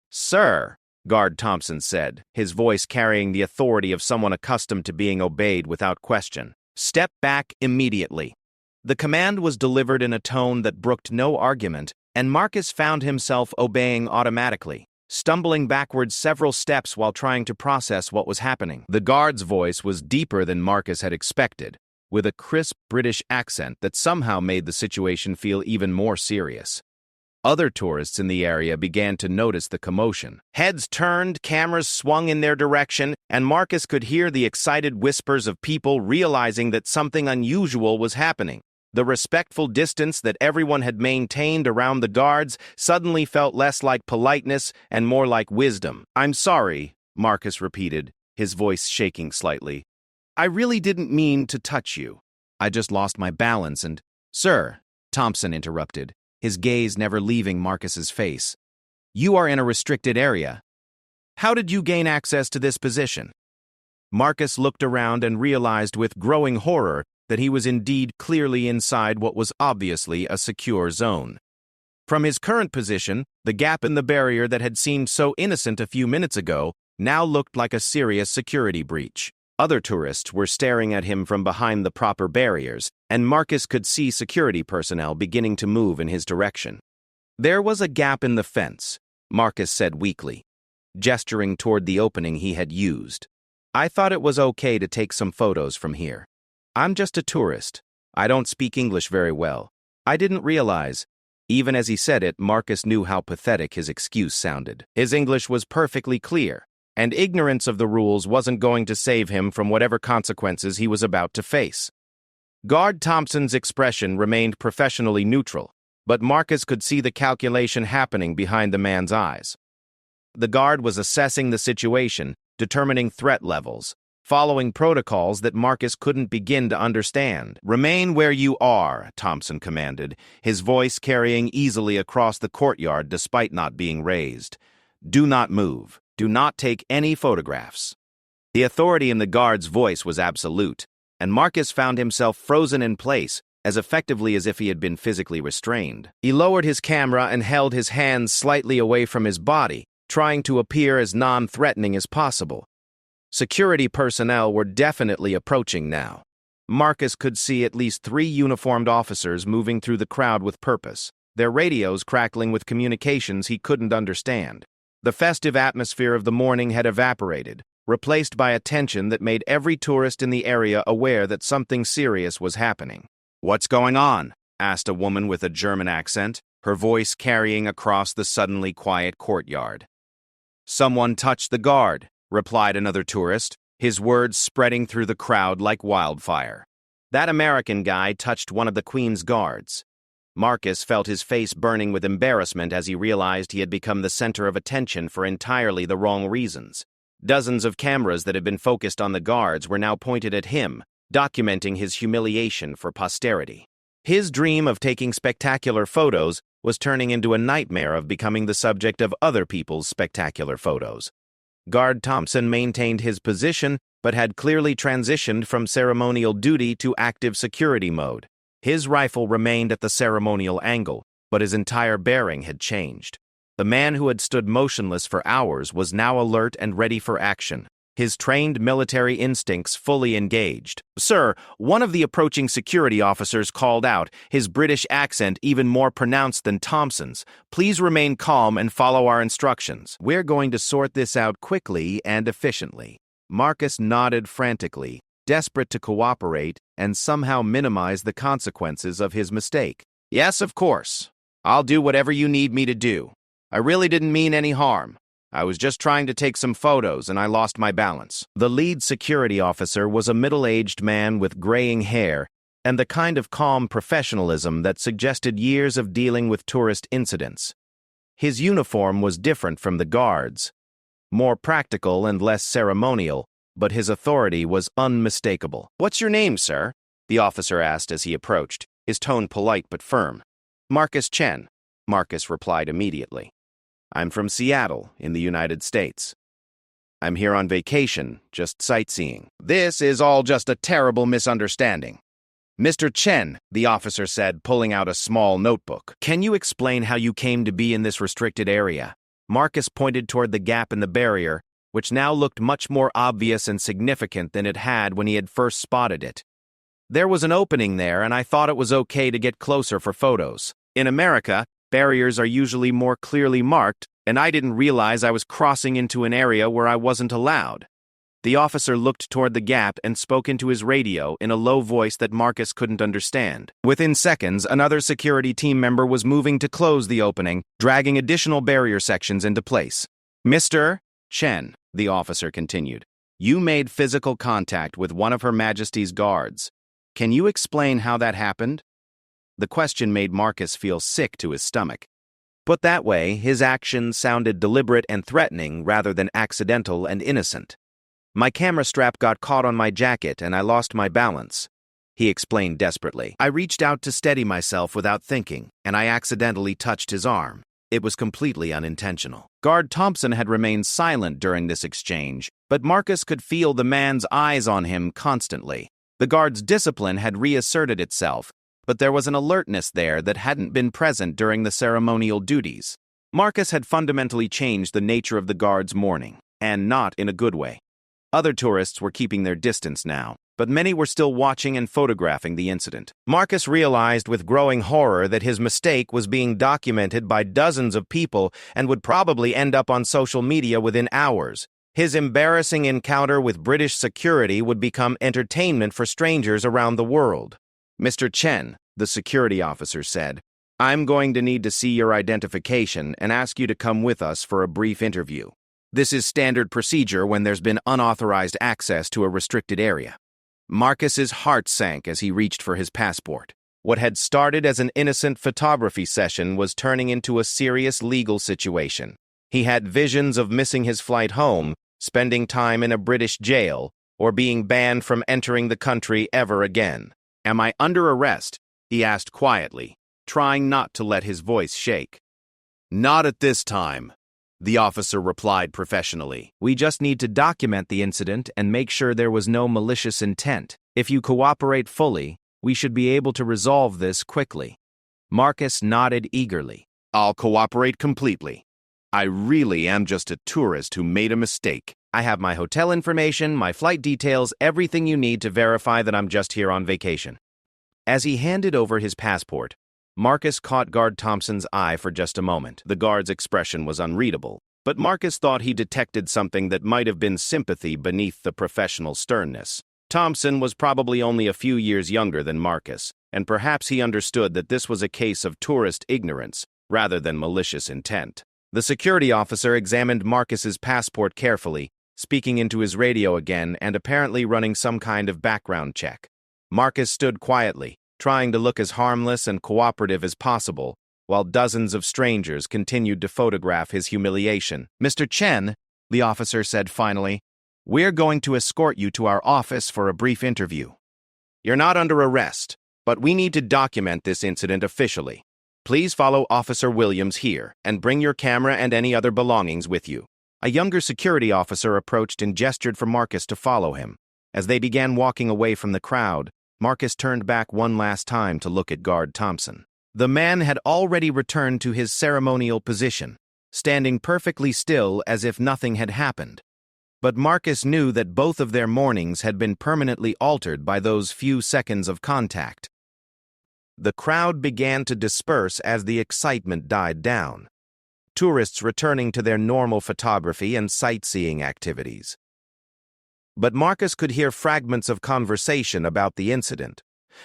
"Sir," Guard Thompson said, his voice carrying the authority of someone accustomed to being obeyed without question. "Step back immediately." The command was delivered in a tone that brooked no argument, and Marcus found himself obeying automatically, stumbling backwards several steps while trying to process what was happening. The guard's voice was deeper than Marcus had expected, with a crisp British accent that somehow made the situation feel even more serious. Other tourists in the area began to notice the commotion. Heads turned, cameras swung in their direction, and Marcus could hear the excited whispers of people realizing that something unusual was happening. The respectful distance that everyone had maintained around the guards suddenly felt less like politeness and more like wisdom. "I'm sorry," Marcus repeated, his voice shaking slightly. "I really didn't mean to touch you. I just lost my balance and—" "Sir," Thompson interrupted, his gaze never leaving Marcus's face. "You are in a restricted area. How did you gain access to this position?" Marcus looked around and realized with growing horror that he was indeed clearly inside what was obviously a secure zone. From his current position, the gap in the barrier that had seemed so innocent a few minutes ago now looked like a serious security breach. Other tourists were staring at him from behind the proper barriers, and Marcus could see security personnel beginning to move in his direction. "There was a gap in the fence," Marcus said weakly, gesturing toward the opening he had used. "I thought it was okay to take some photos from here. I'm just a tourist. I don't speak English very well. I didn't realize." Even as he said it, Marcus knew how pathetic his excuse sounded. His English was perfectly clear, and ignorance of the rules wasn't going to save him from whatever consequences he was about to face. Guard Thompson's expression remained professionally neutral, but Marcus could see the calculation happening behind the man's eyes. The guard was assessing the situation, determining threat levels, following protocols that Marcus couldn't begin to understand. "Remain where you are," Thompson commanded, his voice carrying easily across the courtyard despite not being raised. "Do not move. Do not take any photographs." The authority in the guard's voice was absolute, and Marcus found himself frozen in place, as effectively as if he had been physically restrained. He lowered his camera and held his hands slightly away from his body, trying to appear as non-threatening as possible. Security personnel were definitely approaching now. Marcus could see at least 3 uniformed officers moving through the crowd with purpose, their radios crackling with communications he couldn't understand. The festive atmosphere of the morning had evaporated, replaced by a tension that made every tourist in the area aware that something serious was happening. "What's going on?" asked a woman with a German accent, her voice carrying across the suddenly quiet courtyard. "Someone touched the guard," replied another tourist, his words spreading through the crowd like wildfire. That American guy touched one of the Queen's guards. Marcus felt his face burning with embarrassment as he realized he had become the center of attention for entirely the wrong reasons. Dozens of cameras that had been focused on the guards were now pointed at him, documenting his humiliation for posterity. His dream of taking spectacular photos was turning into a nightmare of becoming the subject of other people's spectacular photos. Guard Thompson maintained his position, but had clearly transitioned from ceremonial duty to active security mode. His rifle remained at the ceremonial angle, but his entire bearing had changed. The man who had stood motionless for hours was now alert and ready for action, his trained military instincts fully engaged. "Sir," one of the approaching security officers called out, his British accent even more pronounced than Thompson's. "Please remain calm and follow our instructions. We're going to sort this out quickly and efficiently." Marcus nodded frantically, desperate to cooperate and somehow minimize the consequences of his mistake. "Yes, of course. I'll do whatever you need me to do. I really didn't mean any harm. I was just trying to take some photos and I lost my balance." The lead security officer was a middle-aged man with graying hair and the kind of calm professionalism that suggested years of dealing with tourist incidents. His uniform was different from the guards, more practical and less ceremonial, but his authority was unmistakable. "What's your name, sir?" the officer asked as he approached, his tone polite but firm. "Marcus Chen," Marcus replied immediately. "I'm from Seattle, in the United States. I'm here on vacation, just sightseeing." "This is all just a terrible misunderstanding." "Mr. Chen," the officer said, pulling out a small notebook, "can you explain how you came to be in this restricted area?" Marcus pointed toward the gap in the barrier, which now looked much more obvious and significant than it had when he had first spotted it. "There was an opening there, and I thought it was okay to get closer for photos. In America, barriers are usually more clearly marked, and I didn't realize I was crossing into an area where I wasn't allowed." The officer looked toward the gap and spoke into his radio in a low voice that Marcus couldn't understand. Within seconds, another security team member was moving to close the opening, dragging additional barrier sections into place. "Mr. Chen," the officer continued, "you made physical contact with one of Her Majesty's guards. Can you explain how that happened?" The question made Marcus feel sick to his stomach. Put that way, his actions sounded deliberate and threatening rather than accidental and innocent. "My camera strap got caught on my jacket and I lost my balance," he explained desperately. "I reached out to steady myself without thinking, and I accidentally touched his arm. It was completely unintentional." Guard Thompson had remained silent during this exchange, but Marcus could feel the man's eyes on him constantly. The guard's discipline had reasserted itself, but there was an alertness there that hadn't been present during the ceremonial duties. Marcus had fundamentally changed the nature of the guard's morning, and not in a good way. Other tourists were keeping their distance now, but many were still watching and photographing the incident. Marcus realized with growing horror that his mistake was being documented by dozens of people and would probably end up on social media within hours. His embarrassing encounter with British security would become entertainment for strangers around the world. "Mr. Chen," the security officer said, "I'm going to need to see your identification and ask you to come with us for a brief interview. This is standard procedure when there's been unauthorized access to a restricted area." Marcus's heart sank as he reached for his passport. What had started as an innocent photography session was turning into a serious legal situation. He had visions of missing his flight home, spending time in a British jail, or being banned from entering the country ever again. "Am I under arrest?" he asked quietly, trying not to let his voice shake. "Not at this time," the officer replied professionally. "We just need to document the incident and make sure there was no malicious intent. If you cooperate fully, we should be able to resolve this quickly." Marcus nodded eagerly. "I'll cooperate completely. I really am just a tourist who made a mistake. I have my hotel information, my flight details, everything you need to verify that I'm just here on vacation." As he handed over his passport, Marcus caught Guard Thompson's eye for just a moment. The guard's expression was unreadable, but Marcus thought he detected something that might have been sympathy beneath the professional sternness. Thompson was probably only a few years younger than Marcus, and perhaps he understood that this was a case of tourist ignorance rather than malicious intent. The security officer examined Marcus's passport carefully, speaking into his radio again and apparently running some kind of background check. Marcus stood quietly, trying to look as harmless and cooperative as possible, while dozens of strangers continued to photograph his humiliation. "Mr. Chen," the officer said finally, "we're going to escort you to our office for a brief interview. You're not under arrest, but we need to document this incident officially. Please follow Officer Williams here, and bring your camera and any other belongings with you." A younger security officer approached and gestured for Marcus to follow him. As they began walking away from the crowd, Marcus turned back one last time to look at Guard Thompson. The man had already returned to his ceremonial position, standing perfectly still as if nothing had happened. But Marcus knew that both of their mornings had been permanently altered by those few seconds of contact. The crowd began to disperse as the excitement died down, tourists returning to their normal photography and sightseeing activities. But Marcus could hear fragments of conversation about the incident,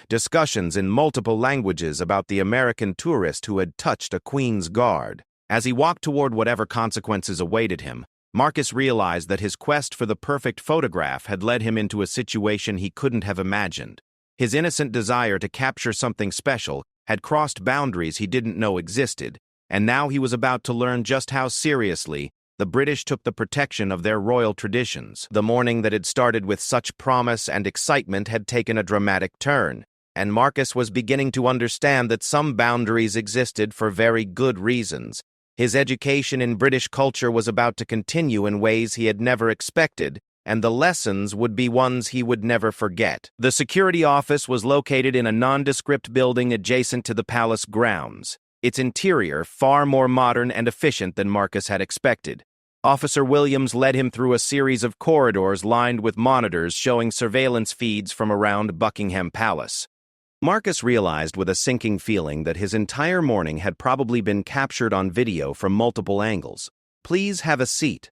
discussions in multiple languages about the American tourist who had touched a Queen's Guard. As he walked toward whatever consequences awaited him, Marcus realized that his quest for the perfect photograph had led him into a situation he couldn't have imagined. His innocent desire to capture something special had crossed boundaries he didn't know existed, and now he was about to learn just how seriously the British took the protection of their royal traditions. The morning that had started with such promise and excitement had taken a dramatic turn, and Marcus was beginning to understand that some boundaries existed for very good reasons. His education in British culture was about to continue in ways he had never expected, and the lessons would be ones he would never forget. The security office was located in a nondescript building adjacent to the palace grounds, its interior far more modern and efficient than Marcus had expected. Officer Williams led him through a series of corridors lined with monitors showing surveillance feeds from around Buckingham Palace. Marcus realized with a sinking feeling that his entire morning had probably been captured on video from multiple angles. "Please have a seat."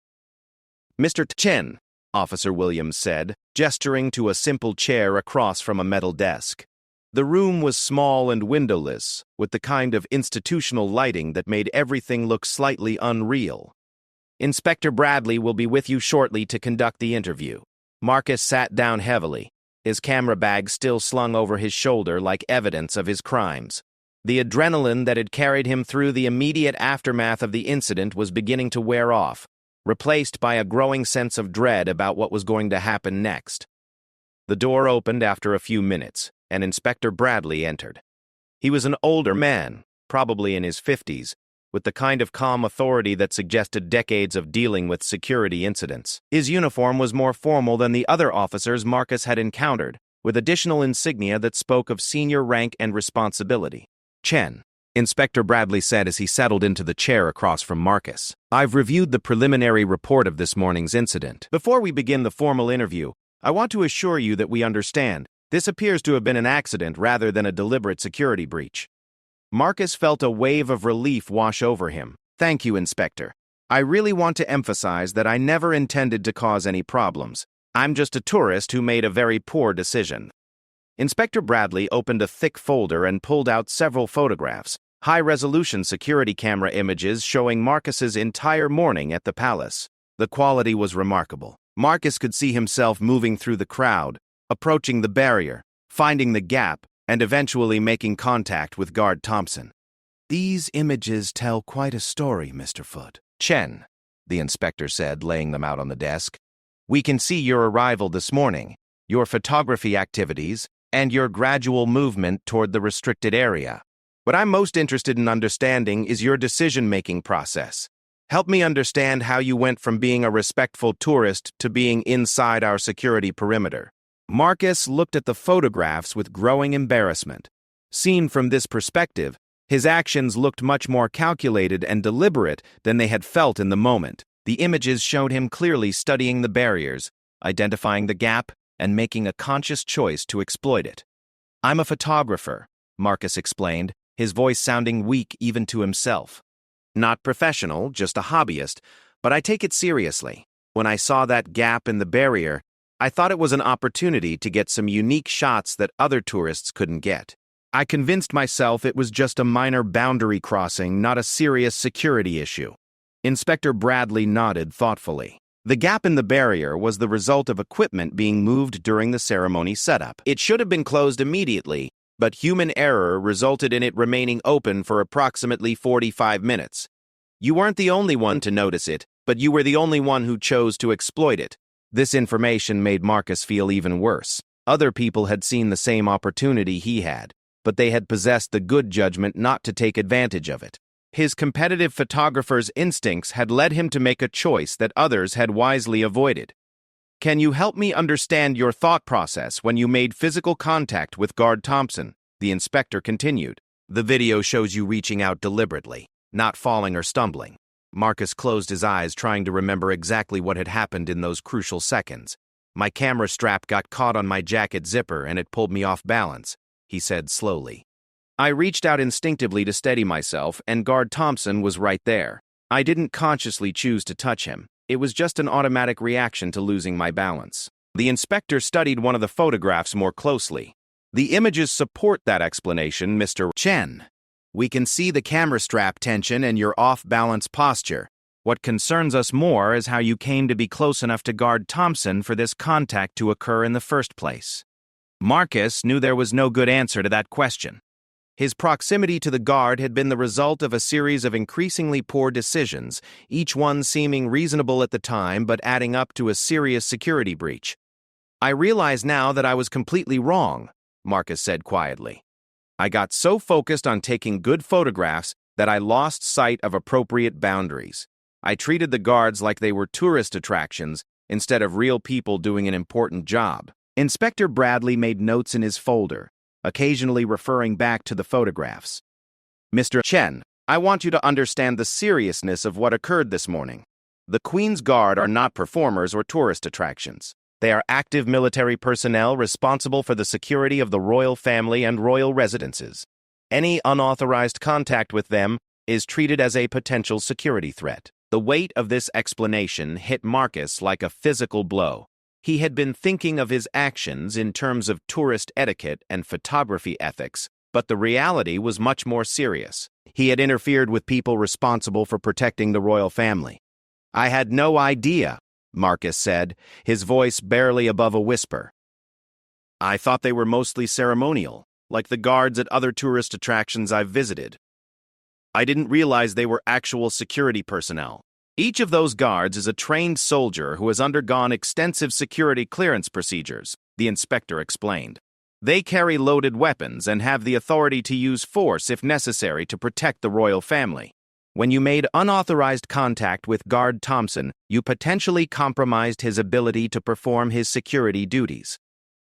"Mr. Chen," Officer Williams said, gesturing to a simple chair across from a metal desk. The room was small and windowless, with the kind of institutional lighting that made everything look slightly unreal. "Inspector Bradley will be with you shortly to conduct the interview." Marcus sat down heavily, his camera bag still slung over his shoulder like evidence of his crimes. The adrenaline that had carried him through the immediate aftermath of the incident was beginning to wear off, replaced by a growing sense of dread about what was going to happen next. The door opened after a few minutes, and Inspector Bradley entered. He was an older man, probably in his 50s, with the kind of calm authority that suggested decades of dealing with security incidents. His uniform was more formal than the other officers Marcus had encountered, with additional insignia that spoke of senior rank and responsibility. "Chen," Inspector Bradley said as he settled into the chair across from Marcus, "I've reviewed the preliminary report of this morning's incident. Before we begin the formal interview, I want to assure you that we understand this appears to have been an accident rather than a deliberate security breach." Marcus felt a wave of relief wash over him. "Thank you, Inspector. I really want to emphasize that I never intended to cause any problems. I'm just a tourist who made a very poor decision." Inspector Bradley opened a thick folder and pulled out several photographs, high-resolution security camera images showing Marcus's entire morning at the palace. The quality was remarkable. Marcus could see himself moving through the crowd, approaching the barrier, finding the gap, and eventually making contact with Guard Thompson. "These images tell quite a story, Mr. Foote." "Chen," the inspector said, laying them out on the desk. "We can see your arrival this morning, your photography activities, and your gradual movement toward the restricted area. What I'm most interested in understanding is your decision-making process. Help me understand how you went from being a respectful tourist to being inside our security perimeter." Marcus looked at the photographs with growing embarrassment. Seen from this perspective, his actions looked much more calculated and deliberate than they had felt in the moment. The images showed him clearly studying the barriers, identifying the gap, and making a conscious choice to exploit it. "I'm a photographer," Marcus explained, his voice sounding weak even to himself. "Not professional, just a hobbyist, but I take it seriously. When I saw that gap in the barrier, I thought it was an opportunity to get some unique shots that other tourists couldn't get. I convinced myself it was just a minor boundary crossing, not a serious security issue." Inspector Bradley nodded thoughtfully. The gap in the barrier was the result of equipment being moved during the ceremony setup. It should have been closed immediately, but human error resulted in it remaining open for approximately 45 minutes. You weren't the only one to notice it, but you were the only one who chose to exploit it. This information made Marcus feel even worse. Other people had seen the same opportunity he had, but they had possessed the good judgment not to take advantage of it. His competitive photographer's instincts had led him to make a choice that others had wisely avoided. "Can you help me understand your thought process when you made physical contact with Guard Thompson?" the inspector continued. "The video shows you reaching out deliberately, not falling or stumbling." Marcus closed his eyes, trying to remember exactly what had happened in those crucial seconds. "My camera strap got caught on my jacket zipper and it pulled me off balance," he said slowly. "I reached out instinctively to steady myself, and Guard Thompson was right there. I didn't consciously choose to touch him. It was just an automatic reaction to losing my balance." The inspector studied one of the photographs more closely. "The images support that explanation, Mr. Chen. We can see the camera strap tension and your off-balance posture. What concerns us more is how you came to be close enough to Guard Thompson for this contact to occur in the first place." Marcus knew there was no good answer to that question. His proximity to the guard had been the result of a series of increasingly poor decisions, each one seeming reasonable at the time but adding up to a serious security breach. "I realize now that I was completely wrong," Marcus said quietly. "I got so focused on taking good photographs that I lost sight of appropriate boundaries. I treated the guards like they were tourist attractions instead of real people doing an important job." Inspector Bradley made notes in his folder, occasionally referring back to the photographs. "Mr. Chen, I want you to understand the seriousness of what occurred this morning. The Queen's Guard are not performers or tourist attractions. They are active military personnel responsible for the security of the royal family and royal residences. Any unauthorized contact with them is treated as a potential security threat." The weight of this explanation hit Marcus like a physical blow. He had been thinking of his actions in terms of tourist etiquette and photography ethics, but the reality was much more serious. He had interfered with people responsible for protecting the royal family. "I had no idea," Marcus said, his voice barely above a whisper. "I thought they were mostly ceremonial, like the guards at other tourist attractions I've visited. I didn't realize they were actual security personnel. Each of those guards is a trained soldier who has undergone extensive security clearance procedures," the inspector explained. "They carry loaded weapons and have the authority to use force if necessary to protect the royal family. When you made unauthorized contact with Guard Thompson, you potentially compromised his ability to perform his security duties."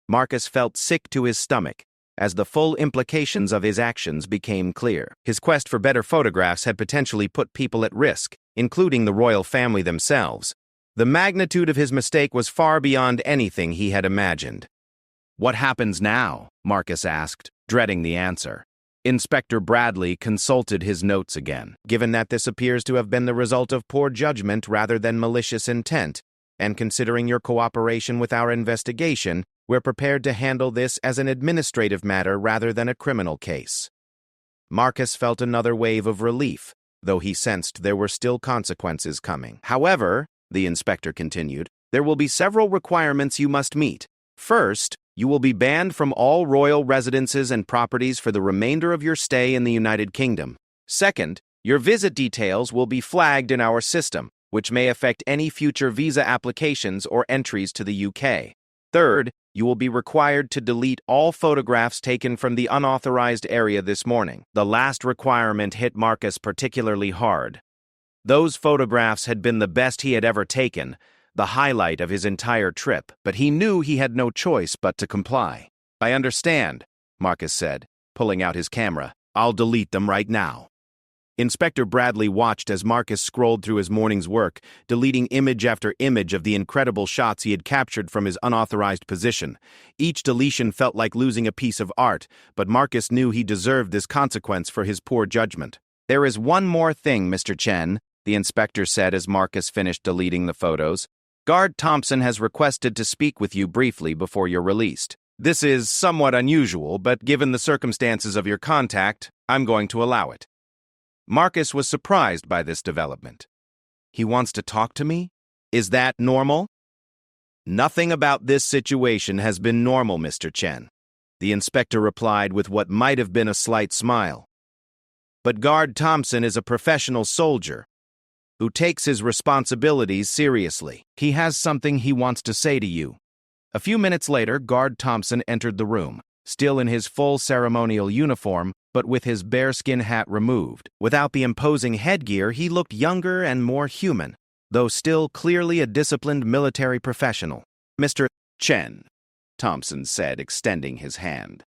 Marcus felt sick to his stomach as the full implications of his actions became clear. His quest for better photographs had potentially put people at risk, including the royal family themselves. The magnitude of his mistake was far beyond anything he had imagined. "What happens now?" Marcus asked, dreading the answer. Inspector Bradley consulted his notes again. "Given that this appears to have been the result of poor judgment rather than malicious intent, and considering your cooperation with our investigation, we're prepared to handle this as an administrative matter rather than a criminal case." Marcus felt another wave of relief, though he sensed there were still consequences coming. "However," the inspector continued, "there will be several requirements you must meet. First, You will be banned from all royal residences and properties for the remainder of your stay in the United Kingdom. Second, your visit details will be flagged in our system, which may affect any future visa applications or entries to the UK. Third, you will be required to delete all photographs taken from the unauthorized area this morning. The last requirement hit Marcus particularly hard. Those photographs had been the best he had ever taken, the highlight of his entire trip, but he knew he had no choice but to comply. "I understand," Marcus said, pulling out his camera. "I'll delete them right now." Inspector Bradley watched as Marcus scrolled through his morning's work, deleting image after image of the incredible shots he had captured from his unauthorized position. Each deletion felt like losing a piece of art, but Marcus knew he deserved this consequence for his poor judgment. "There is one more thing, Mr. Chen," the inspector said as Marcus finished deleting the photos. "Guard Thompson has requested to speak with you briefly before you're released. This is somewhat unusual, but given the circumstances of your contact, I'm going to allow it." Marcus was surprised by this development. "He wants to talk to me? Is that normal?" "Nothing about this situation has been normal, Mr. Chen," the inspector replied with what might have been a slight smile. "But Guard Thompson is a professional soldier who takes his responsibilities seriously. He has something he wants to say to you." A few minutes later, Guard Thompson entered the room, still in his full ceremonial uniform, but with his bearskin hat removed. Without the imposing headgear, he looked younger and more human, though still clearly a disciplined military professional. "Mr. Chen," Thompson said, extending his hand.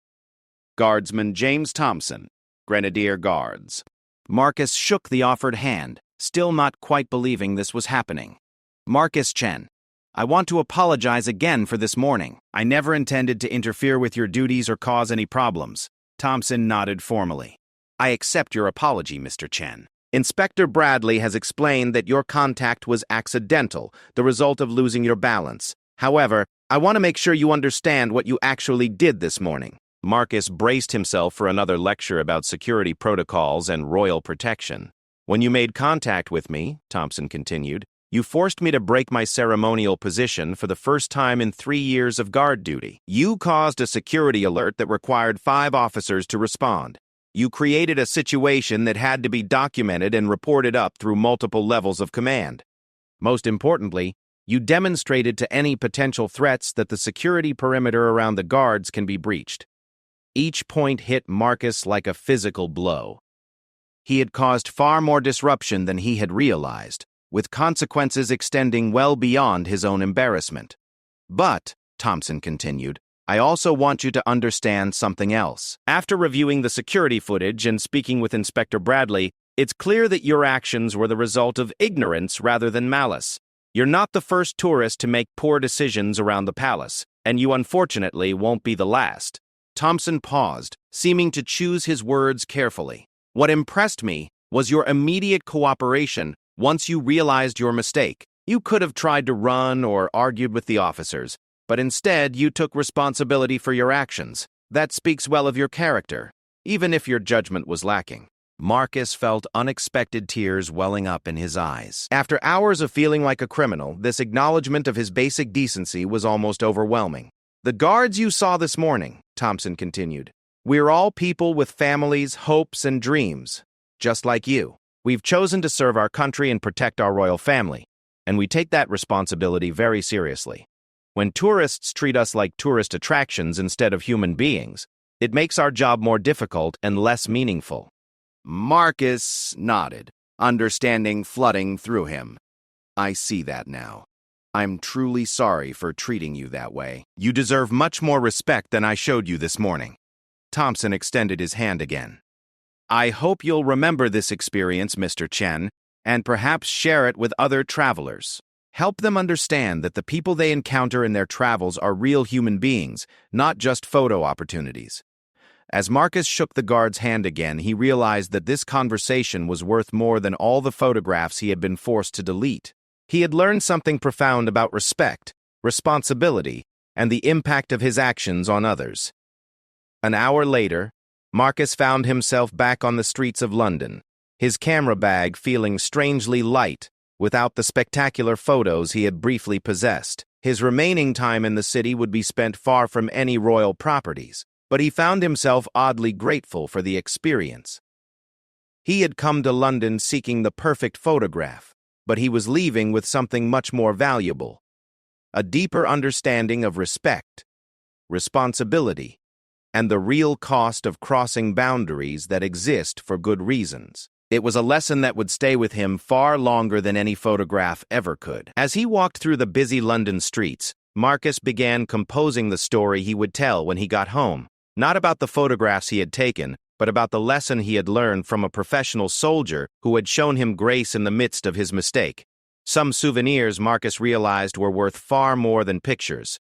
"Guardsman James Thompson, Grenadier Guards." Marcus shook the offered hand, still not quite believing this was happening. "Marcus Chen, I want to apologize again for this morning. I never intended to interfere with your duties or cause any problems." Thompson nodded formally. "I accept your apology, Mr. Chen. Inspector Bradley has explained that your contact was accidental, the result of losing your balance. However, I want to make sure you understand what you actually did this morning." Marcus braced himself for another lecture about security protocols and royal protection. "When you made contact with me," Thompson continued, "you forced me to break my ceremonial position for the first time in 3 years of guard duty. You caused a security alert that required 5 officers to respond. You created a situation that had to be documented and reported up through multiple levels of command. Most importantly, you demonstrated to any potential threats that the security perimeter around the guards can be breached." Each point hit Marcus like a physical blow. He had caused far more disruption than he had realized, with consequences extending well beyond his own embarrassment. "But," Thompson continued, "I also want you to understand something else. After reviewing the security footage and speaking with Inspector Bradley, it's clear that your actions were the result of ignorance rather than malice. You're not the first tourist to make poor decisions around the palace, and you unfortunately won't be the last." Thompson paused, seeming to choose his words carefully. "What impressed me was your immediate cooperation once you realized your mistake. You could have tried to run or argued with the officers, but instead you took responsibility for your actions. That speaks well of your character, even if your judgment was lacking." Marcus felt unexpected tears welling up in his eyes. After hours of feeling like a criminal, this acknowledgement of his basic decency was almost overwhelming. "The guards you saw this morning," Thompson continued, "we're all people with families, hopes, and dreams, just like you. We've chosen to serve our country and protect our royal family, and we take that responsibility very seriously. When tourists treat us like tourist attractions instead of human beings, it makes our job more difficult and less meaningful." Marcus nodded, understanding flooding through him. "I see that now. I'm truly sorry for treating you that way. You deserve much more respect than I showed you this morning." Thompson extended his hand again. "I hope you'll remember this experience, Mr. Chen, and perhaps share it with other travelers. Help them understand that the people they encounter in their travels are real human beings, not just photo opportunities." As Marcus shook the guard's hand again, he realized that this conversation was worth more than all the photographs he had been forced to delete. He had learned something profound about respect, responsibility, and the impact of his actions on others. An hour later, Marcus found himself back on the streets of London, his camera bag feeling strangely light without the spectacular photos he had briefly possessed. His remaining time in the city would be spent far from any royal properties, but he found himself oddly grateful for the experience. He had come to London seeking the perfect photograph, but he was leaving with something much more valuable: a deeper understanding of respect, responsibility, and the real cost of crossing boundaries that exist for good reasons. It was a lesson that would stay with him far longer than any photograph ever could. As he walked through the busy London streets, Marcus began composing the story he would tell when he got home, not about the photographs he had taken, but about the lesson he had learned from a professional soldier who had shown him grace in the midst of his mistake. Some souvenirs, Marcus realized, were worth far more than pictures.